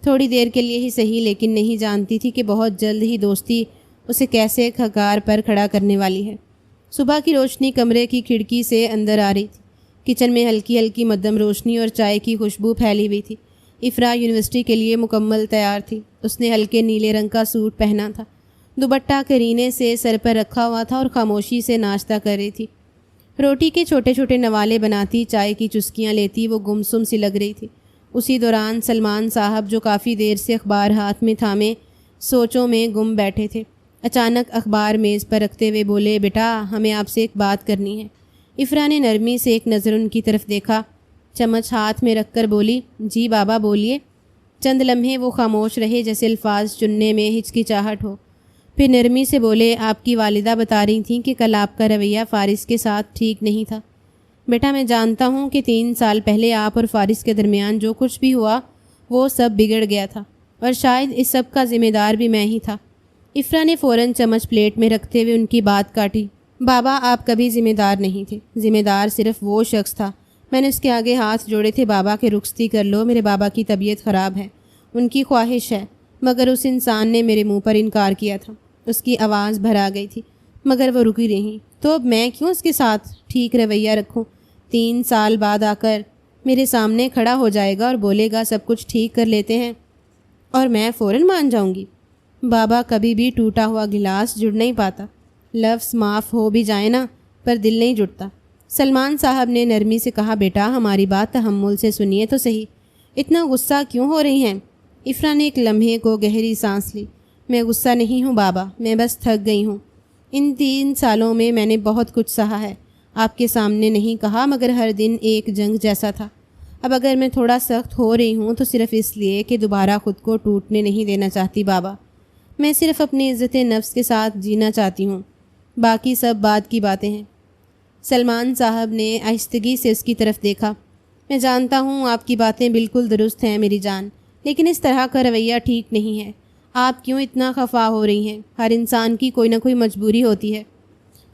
تھوڑی دیر کے لیے ہی صحیح، لیکن نہیں جانتی تھی کہ بہت جلد ہی دوستی اسے کیسے کھکار پر کھڑا کرنے والی ہے۔ صبح کی روشنی کمرے کی کھڑکی سے اندر آ رہی تھی۔ کچن میں ہلکی ہلکی مدھم روشنی اور چائے کی خوشبو پھیلی ہوئی تھی۔ افرا یونیورسٹی کے لیے مکمل تیار تھی۔ اس نے ہلکے نیلے رنگ کا سوٹ پہنا تھا، دوپٹہ کرینے سے سر پر رکھا ہوا تھا اور خاموشی سے ناشتہ کر رہی تھی۔ روٹی کے چھوٹے چھوٹے نوالے بناتی، چائے کی چسکیاں لیتی وہ گمسم سی لگ رہی تھی۔ اسی دوران سلمان صاحب جو کافی دیر سے اخبار ہاتھ میں تھامے سوچوں میں گم بیٹھے تھے، اچانک اخبار میز پر رکھتے ہوئے بولے، بیٹا ہمیں آپ سے ایک بات کرنی ہے۔ افرا نے نرمی سے ایک نظر ان کی طرف دیکھا، چمچ ہاتھ میں رکھ کر بولی، جی بابا بولیے۔ چند لمحے وہ خاموش رہے، جیسے الفاظ چننے میں ہچکچاہٹ ہو۔ پھر نرمی سے بولے، آپ کی والدہ بتا رہی تھیں کہ کل آپ کا رویہ فارس کے ساتھ ٹھیک نہیں تھا۔ بیٹا میں جانتا ہوں کہ 3 سال پہلے آپ اور فارس کے درمیان جو کچھ بھی ہوا وہ سب بگڑ گیا تھا، اور شاید اس سب کا ذمہ دار بھی میں ہی تھا۔ افرا نے فوراً چمچ پلیٹ میں رکھتے ہوئے ان کی بات کاٹی۔ بابا آپ کبھی ذمہ دار نہیں تھے، ذمہ دار صرف وہ شخص تھا۔ میں نے اس کے آگے ہاتھ جوڑے تھے، بابا کے رخصتی کر لو، میرے بابا کی طبیعت خراب ہے، ان کی خواہش ہے، مگر اس انسان نے میرے منہ پر انکار کیا تھا۔ اس کی آواز بھر آ گئی تھی، مگر وہ رکی رہیں، تو اب میں کیوں اس کے ساتھ ٹھیک رویہ رکھوں؟ 3 سال بعد آ کر میرے سامنے کھڑا ہو جائے گا اور بولے گا سب کچھ ٹھیک کر لیتے ہیں، اور میں فوراً مان جاؤں گی۔ بابا کبھی بھی ٹوٹا ہوا گلاس جڑ نہیں پاتا، لفظ معاف ہو بھی جائے نا پر دل نہیں جڑتا۔ سلمان صاحب نے نرمی سے کہا، بیٹا ہماری بات تحمل سے سنیے تو صحیح، اتنا غصہ کیوں ہو رہی ہیں؟ افرا نے ایک لمحے کو گہری سانس لی۔ میں غصہ نہیں ہوں بابا، میں بس تھک گئی ہوں۔ ان 3 سالوں میں میں نے بہت کچھ سہا ہے، آپ کے سامنے نہیں کہا، مگر ہر دن ایک جنگ جیسا تھا۔ اب اگر میں تھوڑا سخت ہو رہی ہوں تو صرف اس لیے کہ دوبارہ خود کو ٹوٹنے نہیں دینا چاہتی بابا، میں صرف اپنی عزت نفس کے ساتھ جینا چاہتی ہوں، باقی سب بعد کی باتیں ہیں۔ سلمان صاحب نے آہستگی سے اس کی طرف دیکھا۔ میں جانتا ہوں آپ کی باتیں بالکل درست ہیں میری جان، لیکن اس طرح کا رویہ ٹھیک نہیں ہے۔ آپ کیوں اتنا خفا ہو رہی ہیں؟ ہر انسان کی کوئی نہ کوئی مجبوری ہوتی ہے۔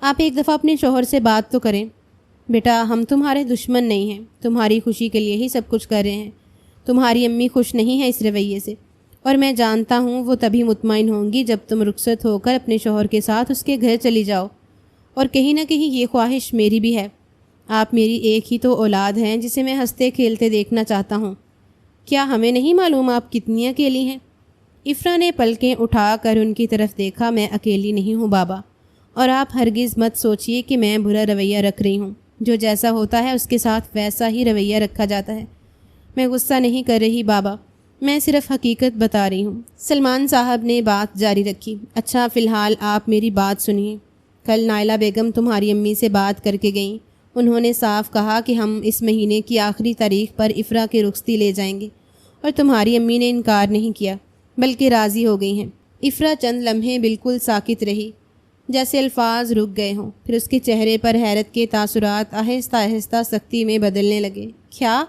آپ ایک دفعہ اپنے شوہر سے بات تو کریں۔ بیٹا ہم تمہارے دشمن نہیں ہیں، تمہاری خوشی کے لیے ہی سب کچھ کر رہے ہیں۔ تمہاری امی خوش نہیں ہیں اس رویے سے، اور میں جانتا ہوں وہ تبھی مطمئن ہوں گی جب تم رخصت ہو کر اپنے شوہر کے ساتھ اس کے گھر چلی جاؤ، اور کہیں نہ کہیں یہ خواہش میری بھی ہے۔ آپ میری ایک ہی تو اولاد ہیں جسے میں ہنستے کھیلتے دیکھنا چاہتا ہوں۔ کیا ہمیں نہیں معلوم آپ کتنی اکیلی ہیں؟ افرا نے پلکیں اٹھا کر ان کی طرف دیکھا۔ میں اکیلی نہیں ہوں بابا، اور آپ ہرگز مت سوچئے کہ میں برا رویہ رکھ رہی ہوں۔ جو جیسا ہوتا ہے اس کے ساتھ ویسا ہی رویہ رکھا جاتا ہے۔ میں غصہ نہیں کر رہی بابا، میں صرف حقیقت بتا رہی ہوں۔ سلمان صاحب نے بات جاری رکھی۔ اچھا فی الحال آپ میری بات سنیے۔ کل نائلہ بیگم تمہاری امی سے بات کر کے گئیں۔ انہوں نے صاف کہا کہ ہم اس مہینے کی آخری تاریخ پر افرا کی رخصتی لے جائیں گے، اور تمہاری امی نے انکار نہیں کیا بلکہ راضی ہو گئی ہیں۔ افرا چند لمحے بالکل ساکت رہی، جیسے الفاظ رک گئے ہوں، پھر اس کے چہرے پر حیرت کے تاثرات آہستہ آہستہ سختی میں بدلنے لگے۔ کیا؟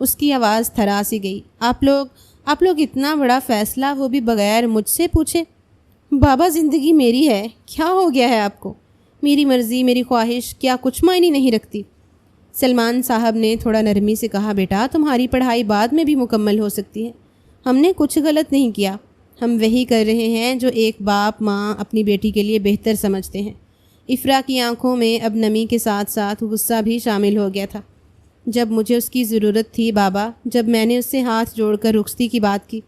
اس کی آواز تھرا سی گئی۔ آپ لوگ آپ لوگ اتنا بڑا فیصلہ وہ بھی بغیر مجھ سے پوچھے؟ بابا زندگی میری ہے، کیا ہو گیا ہے آپ کو؟ میری مرضی میری خواہش کیا کچھ معنی نہیں رکھتی؟ سلمان صاحب نے تھوڑا نرمی سے کہا، بیٹا تمہاری پڑھائی بعد میں بھی مکمل ہو سکتی ہے، ہم نے کچھ غلط نہیں کیا، ہم وہی کر رہے ہیں جو ایک باپ ماں اپنی بیٹی کے لیے بہتر سمجھتے ہیں۔ افرا کی آنکھوں میں اب نمی کے ساتھ ساتھ غصہ بھی شامل ہو گیا تھا۔ جب مجھے اس کی ضرورت تھی بابا، جب میں نے اس سے ہاتھ جوڑ کر رخصتی کی بات کی،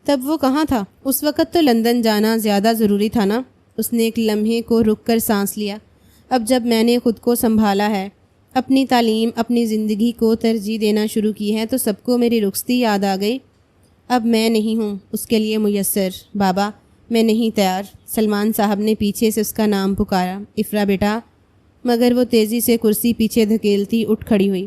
تب وہ کہاں تھا؟ اس وقت تو لندن جانا زیادہ ضروری تھا نا۔ اس نے ایک لمحے کو رک کر سانس لیا۔ اب جب میں نے خود کو سنبھالا ہے، اپنی تعلیم اپنی زندگی کو ترجیح دینا شروع کی ہے، تو سب کو میری رخصتی یاد آ گئی۔ اب میں نہیں ہوں اس کے لیے میسر بابا، میں نہیں تیار۔ سلمان صاحب نے پیچھے سے اس کا نام پکارا، افرا بیٹا، مگر وہ تیزی سے کرسی پیچھے دھکیلتی اٹھ کھڑی ہوئی۔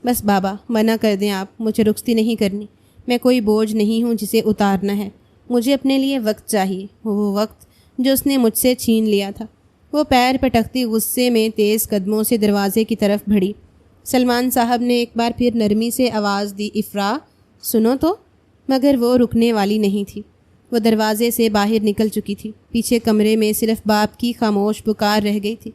بس بابا، منع کر دیں آپ، مجھے رخصتی نہیں کرنی، میں کوئی بوجھ نہیں ہوں جسے اتارنا ہے، مجھے اپنے لیے وقت چاہیے، وہ وقت جو اس نے مجھ سے چھین لیا تھا۔ وہ پیر پٹکتی غصے میں تیز قدموں سے دروازے کی طرف بڑھی۔ سلمان صاحب نے ایک بار پھر نرمی سے آواز دی، افرا سنو تو، مگر وہ رکنے والی نہیں تھی۔ وہ دروازے سے باہر نکل چکی تھی۔ پیچھے کمرے میں صرف باپ کی خاموش پکار رہ گئی تھی،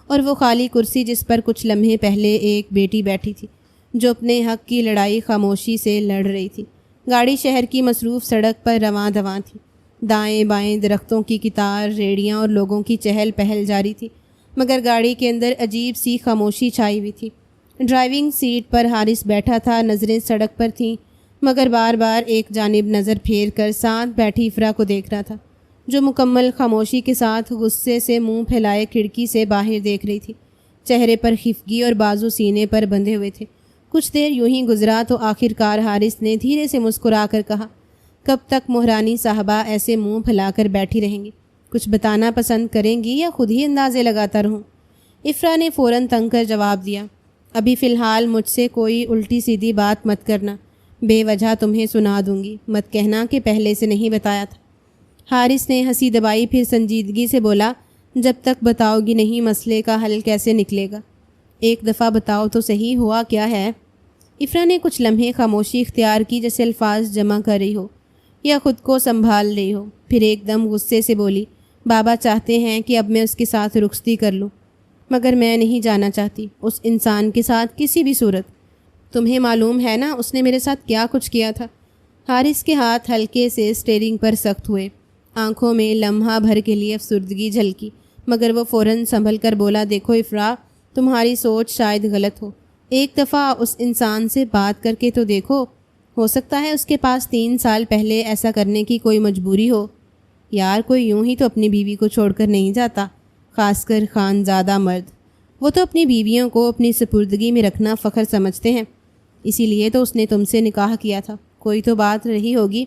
اور وہ خالی کرسی جس پر کچھ لمحے پہلے ایک بیٹی بیٹھی تھی جو اپنے حق کی لڑائی خاموشی سے لڑ رہی تھی۔ گاڑی شہر کی مصروف سڑک پر رواں دواں تھی۔ دائیں بائیں درختوں کی قطار، ریڑیاں اور لوگوں کی چہل پہل جاری تھی، مگر گاڑی کے اندر عجیب سی خاموشی چھائی ہوئی تھی۔ ڈرائیونگ سیٹ پر حارث بیٹھا تھا، نظریں سڑک پر تھیں، مگر بار بار ایک جانب نظر پھیر کر ساتھ بیٹھی افرا کو دیکھ رہا تھا، جو مکمل خاموشی کے ساتھ غصے سے منہ پھیلائے کھڑکی سے باہر دیکھ رہی تھی۔ چہرے پر خفگی اور بازو سینے پر بندھے ہوئے تھے۔ کچھ دیر یوں ہی گزرا تو آخر کار حارث نے دھیرے سے مسکرا کر کہا، کب تک مہرانی صاحبہ ایسے منہ پھیلا کر بیٹھی رہیں گی؟ کچھ بتانا پسند کریں گی یا خود ہی اندازے لگاتا رہوں؟ افرا نے فوراً تنگ کر جواب دیا، ابھی فی الحال مجھ سے کوئی الٹی سیدھی بات مت کرنا، بے وجہ تمہیں سنا دوں گی، مت کہنا کہ پہلے سے نہیں بتایا تھا۔ حارث نے ہنسی دبائی، پھر سنجیدگی سے بولا، جب تک بتاؤ گی نہیں مسئلے کا حل کیسے نکلے گا؟ ایک دفعہ بتاؤ تو صحیح ہوا کیا ہے؟ افرا نے کچھ لمحے خاموشی اختیار کی، جیسے الفاظ جمع کر رہی ہو یا خود کو سنبھال رہی ہو، پھر ایک دم غصے سے بولی، بابا چاہتے ہیں کہ اب میں اس کے ساتھ رخصتی کر لوں، مگر میں نہیں جانا چاہتی اس انسان کے ساتھ کسی بھی صورت۔ تمہیں معلوم ہے نا اس نے میرے ساتھ کیا کچھ کیا تھا؟ حارث کے ہاتھ ہلکے سے اسٹیئرنگ پر سخت ہوئے، آنکھوں میں لمحہ بھر کے لیے افسردگی جھلکی، مگر وہ فوراً سنبھل کر بولا، دیکھو افرا، تمہاری سوچ شاید غلط ہو، ایک دفعہ اس انسان سے بات کر کے تو دیکھو، ہو سکتا ہے اس کے پاس 3 سال پہلے ایسا کرنے کی کوئی مجبوری ہو۔ یار کوئی یوں ہی تو اپنی بیوی کو چھوڑ کر نہیں جاتا، خاص کر خانزادہ مرد، وہ تو اپنی بیویوں کو اپنی سپردگی میں رکھنا فخر سمجھتے ہیں، اسی لیے تو اس نے تم سے نکاح کیا تھا، کوئی تو بات رہی ہوگی۔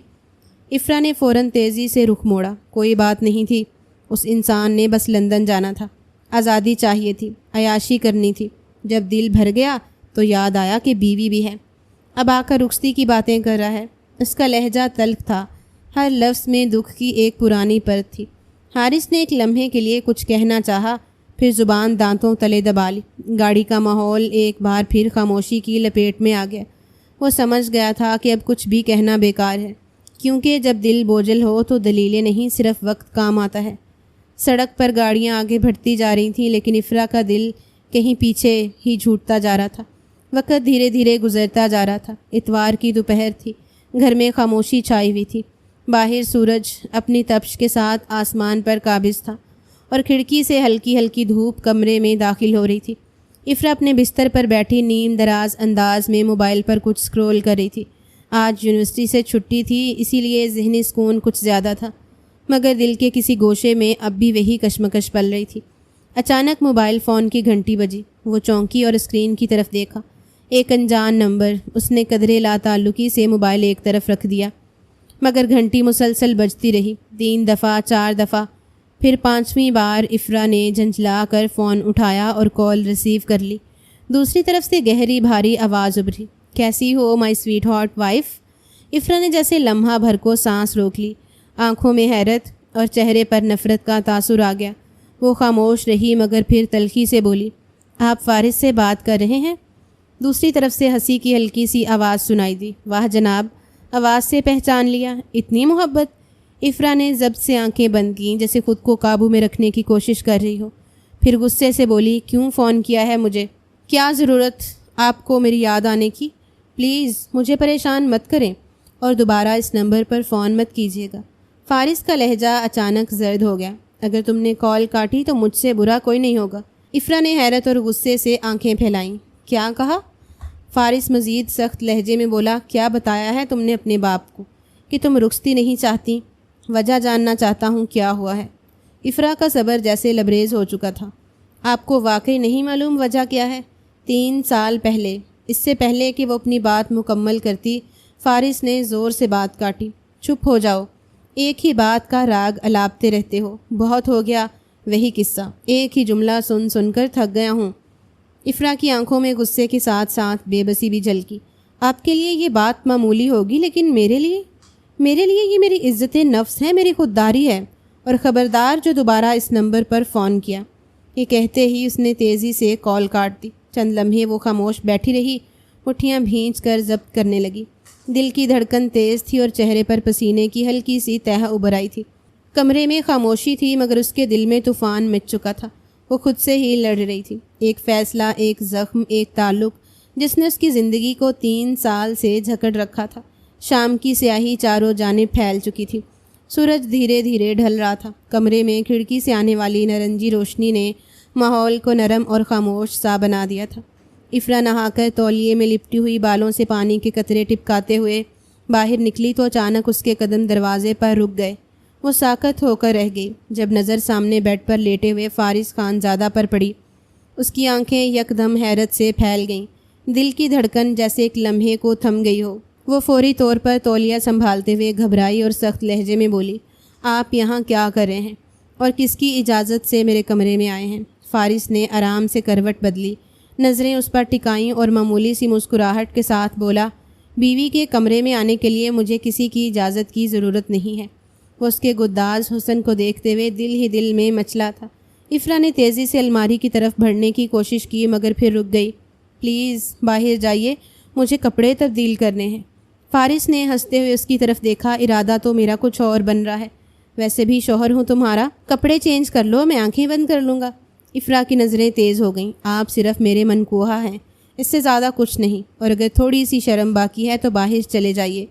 افرا نے فوراً تیزی سے رخ موڑا، کوئی بات نہیں تھی، اس انسان نے بس لندن جانا تھا، آزادی چاہیے تھی، عیاشی کرنی تھی، جب دل بھر گیا تو یاد آیا کہ بیوی بھی ہے، اب آ کر رخصتی کی باتیں کر رہا ہے۔ اس کا لہجہ تلخ تھا، ہر لفظ میں دکھ کی ایک پرانی پرت تھی۔ حارث نے ایک لمحے کے لیے کچھ کہنا چاہا، پھر زبان دانتوں تلے دبا لی۔ گاڑی کا ماحول ایک بار پھر خاموشی کی لپیٹ میں آ گیا۔ وہ سمجھ گیا تھا کہ اب کچھ بھی کہنا بیکار ہے، کیونکہ جب دل بوجھل ہو تو دلیلیں نہیں، صرف وقت کام آتا ہے۔ سڑک پر گاڑیاں آگے بڑھتی جا رہی تھیں، لیکن افرا کا دل کہیں پیچھے ہی چھوٹتا جا رہا تھا۔ وقت دھیرے دھیرے گزرتا جا رہا تھا۔ اتوار کی دوپہر تھی، گھر میں خاموشی چھائی ہوئی تھی۔ باہر سورج اپنی تپش کے ساتھ آسمان پر قابض تھا، اور کھڑکی سے ہلکی ہلکی دھوپ کمرے میں داخل ہو رہی تھی۔ افرا اپنے بستر پر بیٹھی نیم دراز انداز میں موبائل پر کچھ سکرول کر رہی تھی۔ آج یونیورسٹی سے چھٹی تھی، اسی لیے ذہنی سکون کچھ زیادہ تھا، مگر دل کے کسی گوشے میں اب بھی وہی کشمکش پل رہی تھی۔ اچانک موبائل فون کی گھنٹی بجی۔ وہ چونکی اور اسکرین کی طرف دیکھا۔ ایک انجان نمبر۔ اس نے قدرے لا تعلقی سے موبائل ایک طرف رکھ دیا، مگر گھنٹی مسلسل بجتی رہی، 3 دفعہ 4 دفعہ، پھر 5ویں بار افرا نے جھنجھلا کر فون اٹھایا اور کال ریسیو کر لی۔ دوسری طرف سے گہری بھاری آواز ابھری، کیسی ہو مائی سویٹ ہارٹ وائف؟ افرا نے جیسے لمحہ بھر کو سانس روک لی، آنکھوں میں حیرت اور چہرے پر نفرت کا تاثر آ گیا۔ وہ خاموش رہی، مگر پھر تلخی سے بولی، آپ فارس سے بات کر رہے ہیں؟ دوسری طرف سے ہنسی کی ہلکی سی آواز سنائی دی، واہ جناب، آواز سے پہچان لیا۔ اتنی محبت؟ افرا نے ضبط سے آنکھیں بند کیں جیسے خود کو قابو میں رکھنے کی کوشش کر رہی ہو۔ پھر غصے سے بولی، کیوں فون کیا ہے مجھے؟ کیا ضرورت آپ کو میری یاد آنے کی؟ پلیز مجھے پریشان مت کریں اور دوبارہ اس نمبر پر فون مت کیجیے گا۔ فارس کا لہجہ اچانک زرد ہو گیا۔ اگر تم نے کال کاٹی تو مجھ سے برا کوئی نہیں ہوگا۔ افرا نے حیرت اور غصے سے آنکھیں پھیلائیں۔ کیا کہا؟ فارس مزید سخت لہجے میں بولا، کیا بتایا ہے تم نے اپنے باپ کو کہ تم رخصتی نہیں چاہتی؟ وجہ جاننا چاہتا ہوں، کیا ہوا ہے؟ افرا کا صبر جیسے لبریز ہو چکا تھا۔ آپ کو واقعی نہیں معلوم وجہ کیا ہے؟ 3 سال پہلے، اس سے پہلے کہ وہ اپنی بات مکمل کرتی، فارس نے زور سے بات کاٹی۔ چپ ہو جاؤ، ایک ہی بات کا راگ الاپتے رہتے ہو۔ بہت ہو گیا وہی قصہ، ایک ہی جملہ سن سن کر تھک گیا ہوں۔ افرا کی آنکھوں میں غصے کے ساتھ ساتھ بے بسی بھی جھلکی۔ آپ کے لیے یہ بات معمولی ہوگی، لیکن میرے لیے یہ میری عزت نفس ہے، میری خودداری ہے۔ اور خبردار جو دوبارہ اس نمبر پر فون کیا۔ یہ کہتے ہی اس نے تیزی سے کال کاٹ دی۔ چند لمحے وہ خاموش بیٹھی رہی، مٹھیاں بھینچ کر ضبط کرنے لگی۔ دل کی دھڑکن تیز تھی اور چہرے پر پسینے کی ہلکی سی تہ ابھر آئی تھی۔ کمرے میں خاموشی تھی مگر اس کے دل میں طوفان مچ چکا تھا۔ وہ خود سے ہی لڑ رہی تھی، ایک فیصلہ، ایک زخم، ایک تعلق جس نے اس کی زندگی کو 3 سال سے جھکڑ رکھا تھا۔ شام کی سیاہی چاروں جانب پھیل چکی تھی۔ سورج دھیرے دھیرے ڈھل رہا تھا۔ کمرے میں کھڑکی سے آنے والی نارنجی روشنی نے ماحول کو نرم اور خاموش سا بنا دیا تھا۔ افرا نہا کر تولیے میں لپٹی ہوئی بالوں سے پانی کے قطرے ٹپکاتے ہوئے باہر نکلی تو اچانک اس کے قدم دروازے پر رک گئے۔ وہ ساکت ہو کر رہ گئی جب نظر سامنے بیڈ پر لیٹے ہوئے فارس خان زادہ پر پڑی۔ اس کی آنکھیں یکدم حیرت سے پھیل گئیں، دل کی دھڑکن جیسے ایک لمحے کو تھم گئی ہو۔ وہ فوری طور پر تولیہ سنبھالتے ہوئے گھبرائی اور سخت لہجے میں بولی، آپ یہاں کیا کر رہے ہیں اور کس کی اجازت سے میرے کمرے میں آئے ہیں؟ فارس نے آرام سے کروٹ بدلی، نظریں اس پر ٹکائیں اور معمولی سی مسکراہٹ کے ساتھ بولا، بیوی کے کمرے میں آنے کے لیے مجھے کسی کی اجازت کی ضرورت نہیں ہے۔ وہ اس کے گداز حسن کو دیکھتے ہوئے دل ہی دل میں مچلا تھا۔ افرا نے تیزی سے الماری کی طرف بڑھنے کی کوشش کی مگر پھر رک گئی۔ پلیز باہر جائیے، مجھے کپڑے تبدیل کرنے ہیں۔ فارس نے ہنستے ہوئے اس کی طرف دیکھا، ارادہ تو میرا کچھ اور بن رہا ہے، ویسے بھی شوہر ہوں تمہارا، کپڑے چینج کر لو، میں آنکھیں بند کر لوں گا۔ افرا کی نظریں تیز ہو گئیں۔ آپ صرف میرے منکوہا ہیں، اس سے زیادہ کچھ نہیں، اور اگر تھوڑی سی شرم باقی ہے تو باہر چلے جائیے۔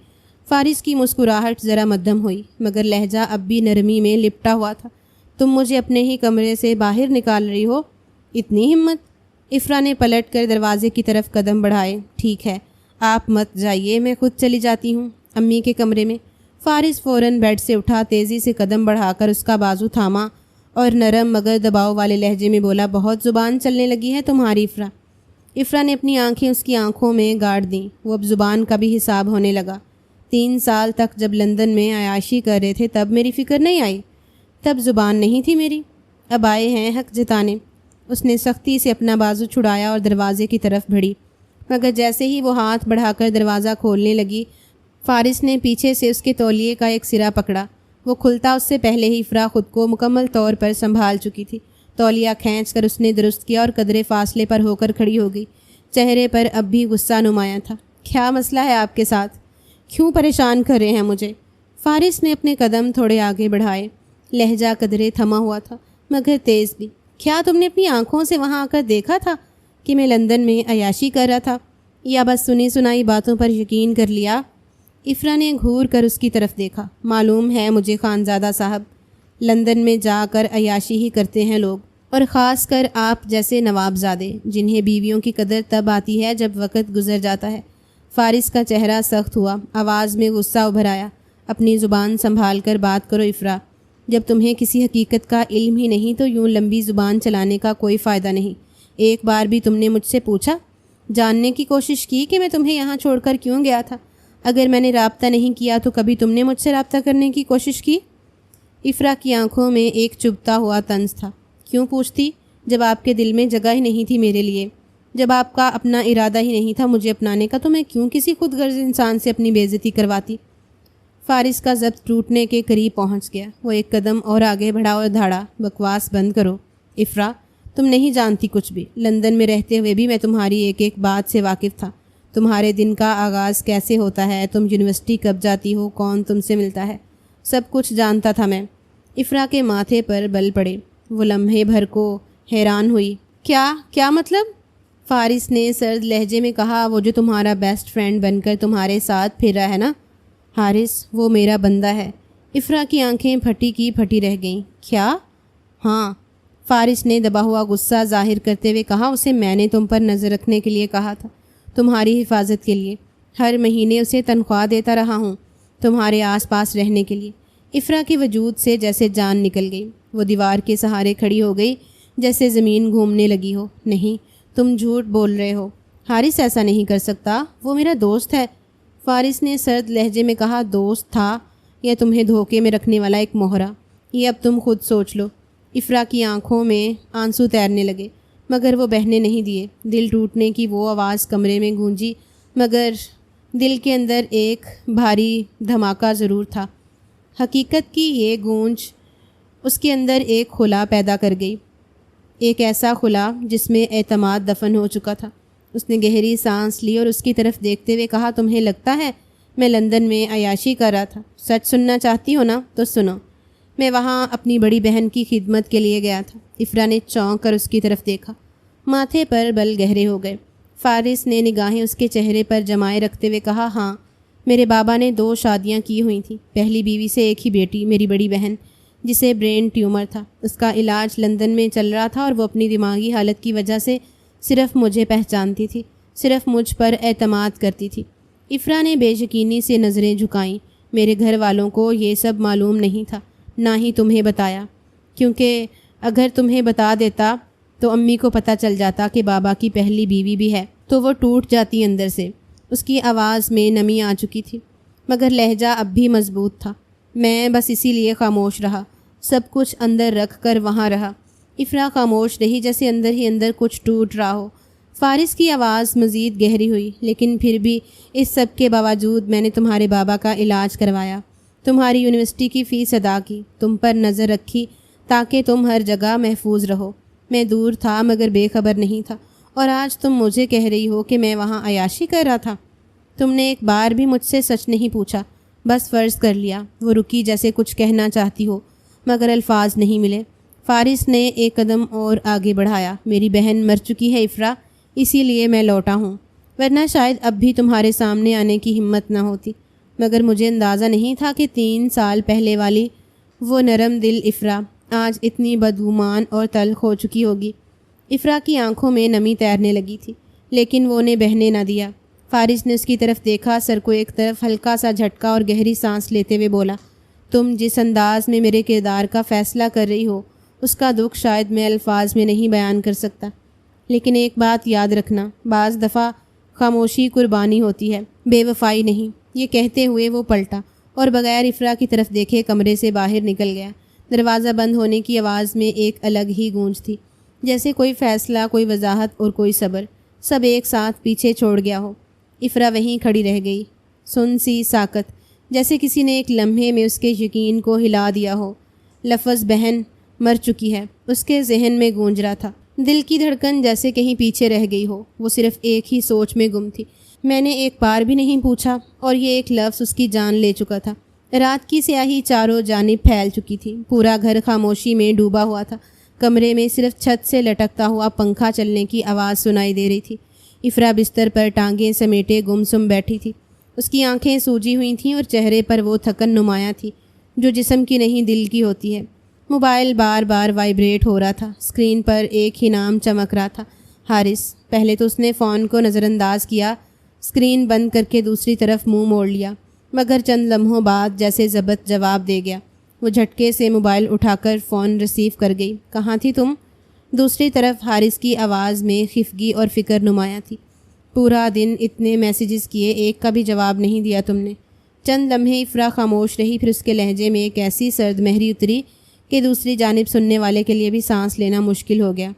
فارس کی مسکراہٹ ذرا مدھم ہوئی مگر لہجہ اب بھی نرمی میں لپٹا ہوا تھا۔ تم مجھے اپنے ہی کمرے سے باہر نکال رہی ہو؟ اتنی ہمت؟ افرا نے پلٹ کر دروازے کی طرف قدم بڑھائے۔ ٹھیک ہے، آپ مت جائیے، میں خود چلی جاتی ہوں امی کے کمرے میں۔ فارس فوراً بیڈ سے اٹھا، تیزی سے قدم بڑھا کر اس کا بازو تھاما اور نرم مگر دباؤ والے لہجے میں بولا، بہت زبان چلنے لگی ہے تمہاری افرا۔ افرا نے اپنی آنکھیں اس کی آنکھوں میں گاڑ دیں۔ وہ اب زبان کا بھی حساب ہونے لگا۔ 3 سال تک جب لندن میں عیاشی کر رہے تھے تب میری فکر نہیں آئی، تب زبان نہیں تھی میری، اب آئے ہیں حق جتانے۔ اس نے سختی سے اپنا بازو چھڑایا اور دروازے کی طرف بڑھی مگر جیسے ہی وہ ہاتھ بڑھا کر دروازہ کھولنے لگی، فارس نے پیچھے سے اس کے تولیے کا ایک سرا پکڑا۔ وہ کھلتا اس سے پہلے ہی افرا خود کو مکمل طور پر سنبھال چکی تھی۔ تولیہ کھینچ کر اس نے درست کیا اور قدرے فاصلے پر ہو کر کھڑی ہو گئی۔ چہرے پر اب بھی غصہ نمایاں تھا۔ کیا مسئلہ ہے آپ کے ساتھ؟ کیوں پریشان کر رہے ہیں مجھے؟ فارس نے اپنے قدم تھوڑے آگے بڑھائے، لہجہ قدرے تھما ہوا تھا مگر تیز بھی۔ کیا تم نے اپنی آنکھوں سے وہاں آ کر دیکھا تھا کہ میں لندن میں عیاشی کر رہا تھا، یا بس سنی سنائی باتوں پر یقین کر لیا؟ افرا نے گھور کر اس کی طرف دیکھا۔ معلوم ہے مجھے خانزادہ صاحب، لندن میں جا کر عیاشی ہی کرتے ہیں لوگ، اور خاص کر آپ جیسے نوابزادے، جنہیں بیویوں کی قدر تب آتی ہے جب وقت گزر جاتا ہے۔ فارس کا چہرہ سخت ہوا، آواز میں غصہ ابھر آیا۔ اپنی زبان سنبھال کر بات کرو افرا، جب تمہیں کسی حقیقت کا علم ہی نہیں تو یوں لمبی زبان چلانے کا کوئی فائدہ نہیں۔ ایک بار بھی تم نے مجھ سے پوچھا، جاننے کی کوشش کی کہ میں تمہیں یہاں چھوڑ کر کیوں گیا تھا؟ اگر میں نے رابطہ نہیں کیا تو کبھی تم نے مجھ سے رابطہ کرنے کی کوشش کی؟ افرا کی آنکھوں میں ایک چبھتا ہوا طنز تھا۔ کیوں پوچھتی جب آپ کے دل میں جگہ ہی نہیں تھی میرے لیے؟ جب آپ کا اپنا ارادہ ہی نہیں تھا مجھے اپنانے کا تو میں کیوں کسی خود غرض انسان سے اپنی بے عزتی کرواتی؟ فارس کا ضبط ٹوٹنے کے قریب پہنچ گیا۔ وہ ایک قدم اور آگے بڑھا اور دھاڑا، بکواس بند کرو افرا، تم نہیں جانتی کچھ بھی۔ لندن میں رہتے ہوئے بھی میں تمہاری ایک ایک بات سے واقف تھا، تمہارے دن کا آغاز کیسے ہوتا ہے، تم یونیورسٹی کب جاتی ہو، کون تم سے ملتا ہے، سب کچھ جانتا تھا میں۔ افرا کے ماتھے پر بل پڑے۔ وہ لمحے بھر کو حیران ہوئی۔ کیا مطلب؟ فارس نے سرد لہجے میں کہا، وہ جو تمہارا بیسٹ فرینڈ بن کر تمہارے ساتھ پھر رہا ہے نا حارث، وہ میرا بندہ ہے۔ افرا کی آنکھیں پھٹی کی پھٹی رہ گئیں۔ کیا؟ ہاں، فارس نے دبا ہوا غصہ ظاہر کرتے ہوئے کہا، اسے میں نے تم پر نظر رکھنے کے لیے کہا تھا، تمہاری حفاظت کے لیے۔ ہر مہینے اسے تنخواہ دیتا رہا ہوں تمہارے آس پاس رہنے کے لیے۔ افرا کے وجود سے جیسے جان نکل گئی۔ وہ دیوار کے سہارے کھڑی ہو گئی جیسے زمین گھومنے لگی ہو۔ نہیں، تم جھوٹ بول رہے ہو، حارث ایسا نہیں کر سکتا، وہ میرا دوست ہے۔ فارس نے سرد لہجے میں کہا، دوست تھا یا تمہیں دھوکے میں رکھنے والا ایک مہرہ؟ یہ اب تم خود سوچ لو۔ افرا کی آنکھوں میں آنسو تیرنے لگے، مگر وہ بہنے نہیں دیے۔ دل ٹوٹنے کی وہ آواز کمرے میں گونجی، مگر دل کے اندر ایک بھاری دھماکہ ضرور تھا۔ حقیقت کی یہ گونج اس کے اندر ایک خلا پیدا کر گئی، ایک ایسا خلا جس میں اعتماد دفن ہو چکا تھا۔ اس نے گہری سانس لی اور اس کی طرف دیکھتے ہوئے کہا، تمہیں لگتا ہے میں لندن میں عیاشی کر رہا تھا؟ سچ سننا چاہتی ہو نا؟ تو سنو، میں وہاں اپنی بڑی بہن کی خدمت کے لیے گیا تھا۔ افرا نے چونک کر اس کی طرف دیکھا، ماتھے پر بل گہرے ہو گئے۔ فارس نے نگاہیں اس کے چہرے پر جمائے رکھتے ہوئے کہا، ہاں، میرے بابا نے 2 شادیاں کی ہوئی تھیں۔ پہلی بیوی سے ایک ہی بیٹی، میری بڑی بہن، جسے برین ٹیومر تھا۔ اس کا علاج لندن میں چل رہا تھا اور وہ اپنی دماغی حالت کی وجہ سے صرف مجھے پہچانتی تھی، صرف مجھ پر اعتماد کرتی تھی۔ افرا نے بے یقینی سے نظریں جھکائیں۔ میرے گھر والوں کو یہ سب معلوم نہیں تھا، نہ ہی تمہیں بتایا، کیونکہ اگر تمہیں بتا دیتا تو امی کو پتہ چل جاتا کہ بابا کی پہلی بیوی بھی ہے، تو وہ ٹوٹ جاتی اندر سے۔ اس کی آواز میں نمی آ چکی تھی، مگر لہجہ اب بھی مضبوط تھا۔ میں بس اسی لیے خاموش رہا، سب کچھ اندر رکھ کر وہاں رہا۔ افرا خاموش رہی، جیسے اندر ہی اندر کچھ ٹوٹ رہا ہو۔ فارس کی آواز مزید گہری ہوئی، لیکن پھر بھی اس سب کے باوجود میں نے تمہارے بابا کا علاج کروایا، تمہاری یونیورسٹی کی فیس ادا کی، تم پر نظر رکھی تاکہ تم ہر جگہ محفوظ رہو۔ میں دور تھا مگر بے خبر نہیں تھا، اور آج تم مجھے کہہ رہی ہو کہ میں وہاں عیاشی کر رہا تھا۔ تم نے ایک بار بھی مجھ سے سچ نہیں پوچھا، بس فرض کر لیا۔ وہ رکی جیسے کچھ کہنا چاہتی ہو، مگر الفاظ نہیں ملے۔ فارس نے ایک قدم اور آگے بڑھایا، میری بہن مر چکی ہے افرا، اسی لیے میں لوٹا ہوں، ورنہ شاید اب بھی تمہارے سامنے آنے کی ہمت نہ ہوتی۔ مگر مجھے اندازہ نہیں تھا کہ 3 سال پہلے والی وہ نرم دل افرا آج اتنی بدگمان اور تلخ ہو چکی ہوگی۔ افرا کی آنکھوں میں نمی تیرنے لگی تھی، لیکن وہ انہیں بہنے نہ دیا۔ فارس نے اس کی طرف دیکھا، سر کو ایک طرف ہلکا سا جھٹکا اور گہری سانس لیتے ہوئے بولا، تم جس انداز میں میرے کردار کا فیصلہ کر رہی ہو، اس کا دکھ شاید میں الفاظ میں نہیں بیان کر سکتا، لیکن ایک بات یاد رکھنا، بعض دفعہ خاموشی قربانی ہوتی ہے، بے وفائی نہیں۔ یہ کہتے ہوئے وہ پلٹا اور بغیر افرا کی طرف دیکھے کمرے سے باہر نکل گیا۔ دروازہ بند ہونے کی آواز میں ایک الگ ہی گونج تھی، جیسے کوئی فیصلہ، کوئی وضاحت اور کوئی صبر، سب ایک ساتھ پیچھے چھوڑ گیا ہو۔ افرا وہیں کھڑی رہ گئی، سن سی ساکت، جیسے کسی نے ایک لمحے میں اس کے یقین کو ہلا دیا ہو۔ لفظ بہن مر چکی ہے اس کے ذہن میں گونج رہا تھا، دل کی دھڑکن جیسے کہیں پیچھے رہ گئی ہو۔ وہ صرف ایک ہی سوچ میں گم تھی، میں نے ایک بار بھی نہیں پوچھا، اور یہ ایک لفظ اس کی جان لے چکا تھا۔ رات کی سیاہی چاروں جانب پھیل چکی تھی، پورا گھر خاموشی میں ڈوبا ہوا تھا۔ کمرے میں صرف چھت سے لٹکتا ہوا پنکھا چلنے کی آواز سنائی دے رہی تھی۔ افرا بستر پر ٹانگیں سمیٹے گمسم بیٹھی تھی، اس کی آنکھیں سوجی ہوئی تھیں اور چہرے پر وہ تھکن نمایاں تھی جو جسم کی نہیں دل کی ہوتی ہے۔ موبائل بار بار وائبریٹ ہو رہا تھا، اسکرین پر ایک ہی نام چمک رہا تھا، حارث۔ پہلے تو اس نے فون کو نظر انداز کیا، اسکرین بند کر کے دوسری طرف منہ موڑ لیا، مگر چند لمحوں بعد جیسے ضبط جواب دے گیا۔ وہ جھٹکے سے موبائل اٹھا کر فون ریسیو کر گئی۔ کہاں تھی تم؟ دوسری طرف حارث کی آواز میں خفگی اور فکر نمایاں تھی۔ پورا دن اتنے میسیجز کیے، ایک کا بھی جواب نہیں دیا تم نے۔ چند لمحے افرا خاموش رہی، پھر اس کے لہجے میں ایک ایسی سرد مہری اتری کہ دوسری جانب سننے والے کے لیے بھی سانس لینا مشکل ہو گیا۔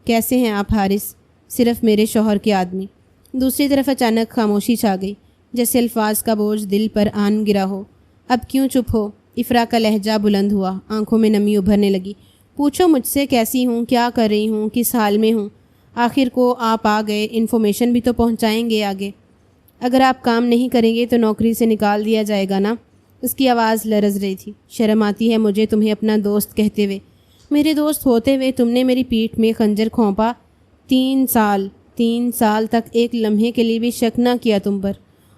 کیسے ہیں آپ حارث؟ صرف میرے شوہر کے آدمی۔ دوسری طرف اچانک خاموشی چھا گئی، جیسے الفاظ کا بوجھ دل پر آن گرا ہو۔ اب کیوں چپ ہو؟ افرا کا لہجہ بلند ہوا، آنکھوں میں نمی ابھرنے لگی۔ پوچھو مجھ سے کیسی ہوں، کیا کر رہی ہوں، کس حال میں ہوں؟ آخر کو آپ آ گئے، انفارمیشن بھی تو پہنچائیں گے آگے۔ اگر آپ کام نہیں کریں گے تو نوکری سے نکال دیا جائے گا نا۔ اس کی آواز لرز رہی تھی۔ شرم آتی ہے مجھے تمہیں اپنا دوست کہتے ہوئے۔ میرے دوست ہوتے ہوئے تم نے میری پیٹھ میں خنجر کھونپا۔ 3 سال تک ایک لمحے کے لیے بھی شک نہ کیا تم پر،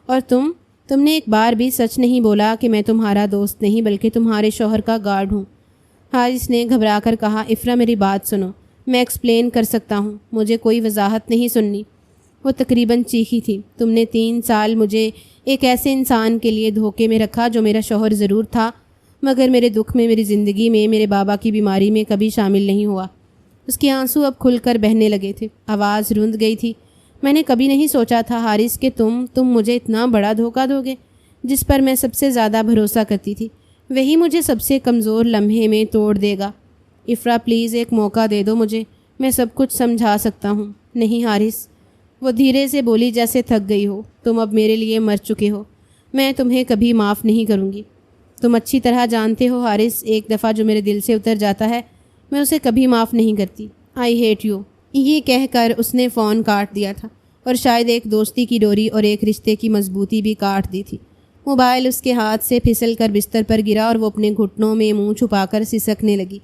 اور تم نے ایک بار بھی سچ نہیں بولا کہ میں تمہارا دوست نہیں بلکہ تمہارے شوہر کا گارڈ ہوں۔ حارث نے گھبرا کر کہا، افرا میری بات سنو، میں ایکسپلین کر سکتا ہوں، مجھے کوئی وضاحت نہیں سننی۔ وہ تقریباً چیخی تھی۔ تم نے 3 سال مجھے ایک ایسے انسان کے لیے دھوکے میں رکھا جو میرا شوہر ضرور تھا، مگر میرے دکھ میں، میری زندگی میں، میرے بابا کی بیماری میں کبھی شامل نہیں ہوا۔ اس کے آنسو اب کھل کر بہنے لگے تھے، آواز روند گئی تھی۔ میں نے کبھی نہیں سوچا تھا حارث کہ تم مجھے اتنا بڑا دھوکہ دو گے۔ جس پر میں سب سے زیادہ بھروسہ کرتی تھی وہی مجھے سب سے کمزور لمحے میں توڑ دے گا۔ افرا پلیز ایک موقع دے دو مجھے، میں سب کچھ سمجھا سکتا ہوں۔ نہیں حارث، وہ دھیرے سے بولی جیسے تھک گئی ہو، تم اب میرے لیے مر چکے ہو، میں تمہیں کبھی معاف نہیں کروں گی۔ تم اچھی طرح جانتے ہو حارث، ایک دفعہ جو میرے دل سے اتر جاتا ہے میں اسے کبھی معاف نہیں کرتی۔ I hate you. یہ کہہ کر اس نے فون کاٹ دیا تھا، اور شاید ایک دوستی کی ڈوری اور ایک رشتے کی مضبوطی بھی کاٹ دی تھی۔ موبائل اس کے ہاتھ سے پھسل کر بستر پر گرا اور وہ اپنے گھٹنوں میں منہ چھپا کر سسکنے لگی۔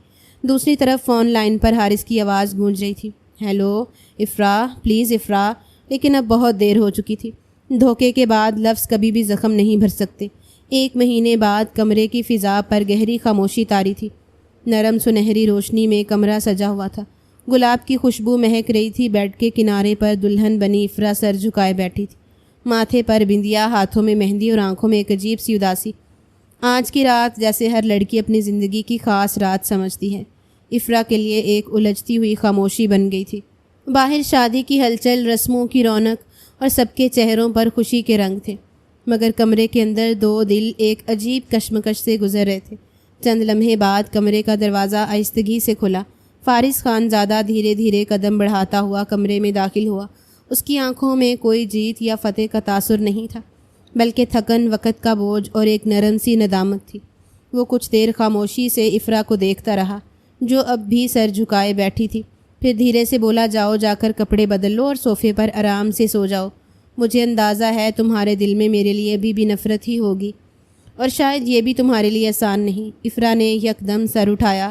دوسری طرف فون لائن پر حارث کی آواز گونج رہی تھی، ہیلو افرا، پلیز افرا۔ لیکن اب بہت دیر ہو چکی تھی۔ دھوکے کے بعد لفظ کبھی بھی زخم نہیں بھر سکتے۔ 1 مہینے بعد کمرے کی فضا پر گہری خاموشی طاری تھی۔ نرم سنہری روشنی میں کمرہ سجا ہوا تھا، گلاب کی خوشبو مہک رہی تھی۔ بیڈ کے کنارے پر دلہن بنی افرا سر جھکائے بیٹھی تھی، ماتھے پر بندیا، ہاتھوں میں مہندی اور آنکھوں میں ایک عجیب سی اداسی۔ آج کی رات جیسے ہر لڑکی اپنی زندگی کی خاص رات سمجھتی ہے، افرا کے لیے ایک الجھتی ہوئی خاموشی بن گئی تھی۔ باہر شادی کی ہلچل، رسموں کی رونق اور سب کے چہروں پر خوشی کے رنگ تھے، مگر کمرے کے اندر 2 دل ایک عجیب کشمکش سے گزر رہے تھے۔ چند لمحے بعد کمرے کا دروازہ آہستگی سے کھلا۔ فارس خان زادہ دھیرے دھیرے قدم بڑھاتا ہوا کمرے میں داخل ہوا۔ اس کی آنکھوں میں کوئی جیت یا فتح کا تاثر نہیں تھا، بلکہ تھکن، وقت کا بوجھ اور ایک نرم سی ندامت تھی۔ وہ کچھ دیر خاموشی سے افرا کو دیکھتا رہا، جو اب بھی سر جھکائے بیٹھی تھی۔ پھر دھیرے سے بولا، جاؤ جا کر کپڑے بدل لو اور صوفے پر آرام سے سو جاؤ۔ مجھے اندازہ ہے تمہارے دل میں میرے لیے ابھی بھی نفرت ہی ہوگی، اور شاید یہ بھی تمہارے لیے آسان نہیں۔ افرا نے یکدم سر اٹھایا،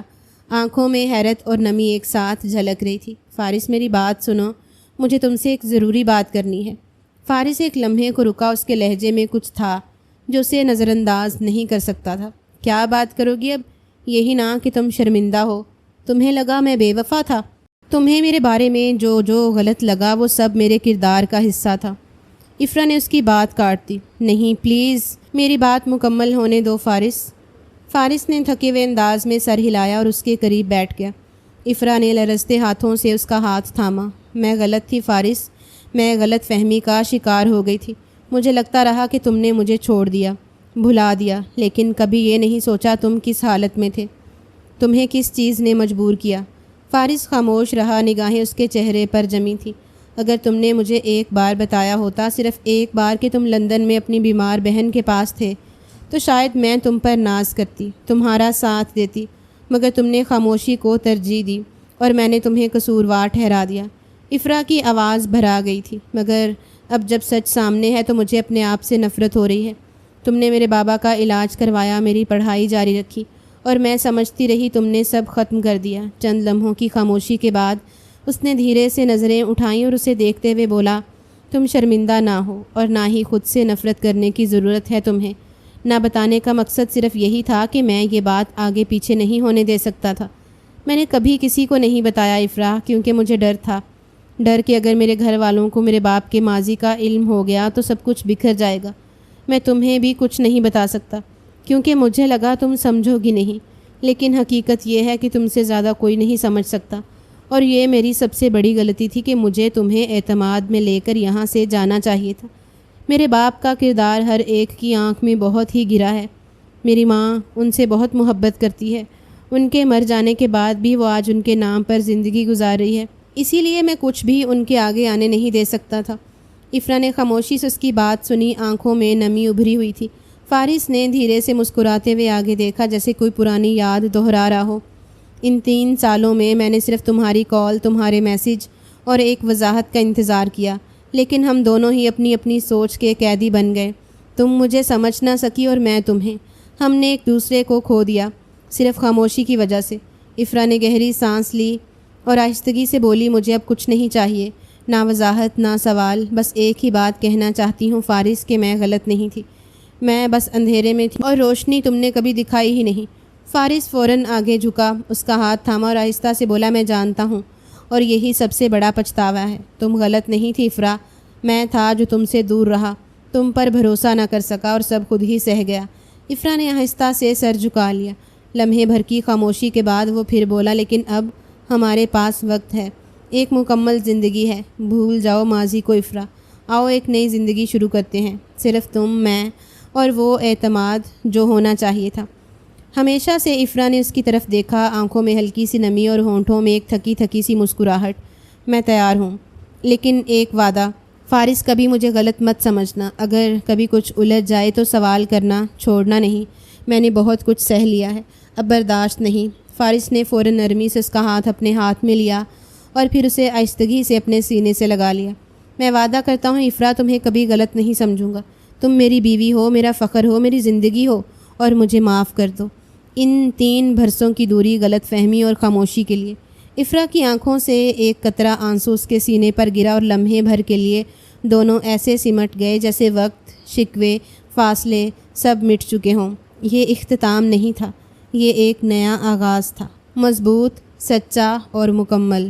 آنکھوں میں حیرت اور نمی ایک ساتھ جھلک رہی تھی۔ فارس میری بات سنو، مجھے تم سے ایک ضروری بات کرنی ہے۔ فارس ایک لمحے کو رکا، اس کے لہجے میں کچھ تھا جو اسے نظر انداز نہیں کر سکتا تھا۔ کیا بات کرو گی اب؟ یہی نہ کہ تم شرمندہ ہو، تمہیں لگا میں بے وفا تھا، تمہیں میرے بارے میں جو غلط لگا وہ سب میرے کردار کا حصہ تھا۔ افرا نے اس کی بات کاٹ دی۔ نہیں پلیز میری بات مکمل ہونے دو فارس۔ فارس نے تھکے ہوئے انداز میں سر ہلایا اور اس کے قریب بیٹھ گیا۔ افرا نے لرزتے ہاتھوں سے اس کا ہاتھ تھاما۔ میں غلط تھی فارس، میں غلط فہمی کا شکار ہو گئی تھی۔ مجھے لگتا رہا کہ تم نے مجھے چھوڑ دیا، بھلا دیا، لیکن کبھی یہ نہیں سوچا تم کس حالت میں تھے، تمہیں کس چیز نے مجبور کیا۔ فارس خاموش رہا، نگاہیں اس کے چہرے پر جمی تھیں۔ اگر تم نے مجھے ایک بار بتایا ہوتا، صرف ایک بار، کہ تم لندن میں اپنی بیمار بہن کے پاس تھے، تو شاید میں تم پر ناز کرتی، تمہارا ساتھ دیتی، مگر تم نے خاموشی کو ترجیح دی اور میں نے تمہیں قصوروار ٹھہرا دیا۔ افرا کی آواز بھرا گئی تھی، مگر اب جب سچ سامنے ہے تو مجھے اپنے آپ سے نفرت ہو رہی ہے۔ تم نے میرے بابا کا علاج کروایا، میری پڑھائی جاری رکھی، اور میں سمجھتی رہی تم نے سب ختم کر دیا۔ چند لمحوں کی خاموشی کے بعد اس نے دھیرے سے نظریں اٹھائیں اور اسے دیکھتے ہوئے بولا، تم شرمندہ نہ ہو اور نہ ہی خود سے نفرت کرنے کی ضرورت ہے تمہیں۔ نہ بتانے کا مقصد صرف یہی تھا کہ میں یہ بات آگے پیچھے نہیں ہونے دے سکتا تھا۔ میں نے کبھی کسی کو نہیں بتایا افرا، کیونکہ مجھے ڈر تھا، ڈر کہ اگر میرے گھر والوں کو میرے باپ کے ماضی کا علم ہو گیا تو سب کچھ بکھر جائے گا۔ میں تمہیں بھی کچھ نہیں بتا سکتا، کیونکہ مجھے لگا تم سمجھو گی نہیں، لیکن حقیقت یہ ہے کہ تم سے زیادہ کوئی نہیں سمجھ سکتا، اور یہ میری سب سے بڑی غلطی تھی کہ مجھے تمہیں اعتماد میں لے کر یہاں سے جانا چاہیے تھا۔ میرے باپ کا کردار ہر ایک کی آنکھ میں بہت ہی گرا ہے۔ میری ماں ان سے بہت محبت کرتی ہے، ان کے مر جانے کے بعد بھی وہ آج ان کے نام پر زندگی گزار رہی ہے، اسی لیے میں کچھ بھی ان کے آگے آنے نہیں دے سکتا تھا۔ افرا نے خاموشی سے اس کی بات سنی، آنکھوں میں نمی ابھری ہوئی تھی۔ فارس نے دھیرے سے مسکراتے ہوئے آگے دیکھا، جیسے کوئی پرانی یاد دہرا رہا ہو۔ ان 3 سالوں میں میں نے صرف تمہاری کال، تمہارے میسج اور ایک وضاحت کا انتظار کیا۔ لیکن ہم دونوں ہی اپنی اپنی سوچ کے قیدی بن گئے۔ تم مجھے سمجھ نہ سکی اور میں تمہیں۔ ہم نے ایک دوسرے کو کھو دیا، صرف خاموشی کی وجہ سے۔ افرا نے گہری سانس لی اور آہستگی سے بولی، مجھے اب کچھ نہیں چاہیے، نہ وضاحت نہ سوال، بس ایک ہی بات کہنا چاہتی ہوں فارس کہ میں غلط نہیں تھی۔ میں بس اندھیرے میں تھی اور روشنی تم نے کبھی دکھائی ہی نہیں۔ فارس فوراً آگے جھکا، اس کا ہاتھ تھاما اور آہستہ سے بولا، میں جانتا ہوں اور یہی سب سے بڑا پچھتاوا ہے۔ تم غلط نہیں تھی افرا، میں تھا جو تم سے دور رہا، تم پر بھروسہ نہ کر سکا اور سب خود ہی سہ گیا۔ افرا نے آہستہ سے سر جھکا لیا۔ لمحے بھر کی خاموشی کے بعد وہ پھر بولا، لیکن اب ہمارے پاس وقت ہے، ایک مکمل زندگی ہے۔ بھول جاؤ ماضی کو افرا، آؤ ایک نئی زندگی شروع کرتے ہیں، صرف تم، میں اور وہ اعتماد جو ہونا چاہیے تھا۔ ہمیشہ سے افرا نے اس کی طرف دیکھا، آنکھوں میں ہلکی سی نمی اور ہونٹوں میں ایک تھکی تھکی سی مسکراہٹ۔ میں تیار ہوں، لیکن ایک وعدہ، فارس کبھی مجھے غلط مت سمجھنا، اگر کبھی کچھ الجھ جائے تو سوال کرنا چھوڑنا نہیں۔ میں نے بہت کچھ سہ لیا ہے، اب برداشت نہیں۔ فارس نے فوراً نرمی سے اس کا ہاتھ اپنے ہاتھ میں لیا اور پھر اسے آہستگی سے اپنے سینے سے لگا لیا۔ میں وعدہ کرتا ہوں افرا، تمہیں کبھی غلط نہیں سمجھوں گا۔ تم میری بیوی ہو، میرا فخر ہو، میری زندگی ہو، اور مجھے معاف کر دو ان 3 برسوں کی دوری، غلط فہمی اور خاموشی کے لیے۔ افرا کی آنکھوں سے ایک قطرہ آنسو اس کے سینے پر گرا اور لمحے بھر کے لیے دونوں ایسے سمٹ گئے جیسے وقت، شکوے، فاصلے سب مٹ چکے ہوں۔ یہ اختتام نہیں تھا، یہ ایک نیا آغاز تھا، مضبوط، سچا اور مکمل۔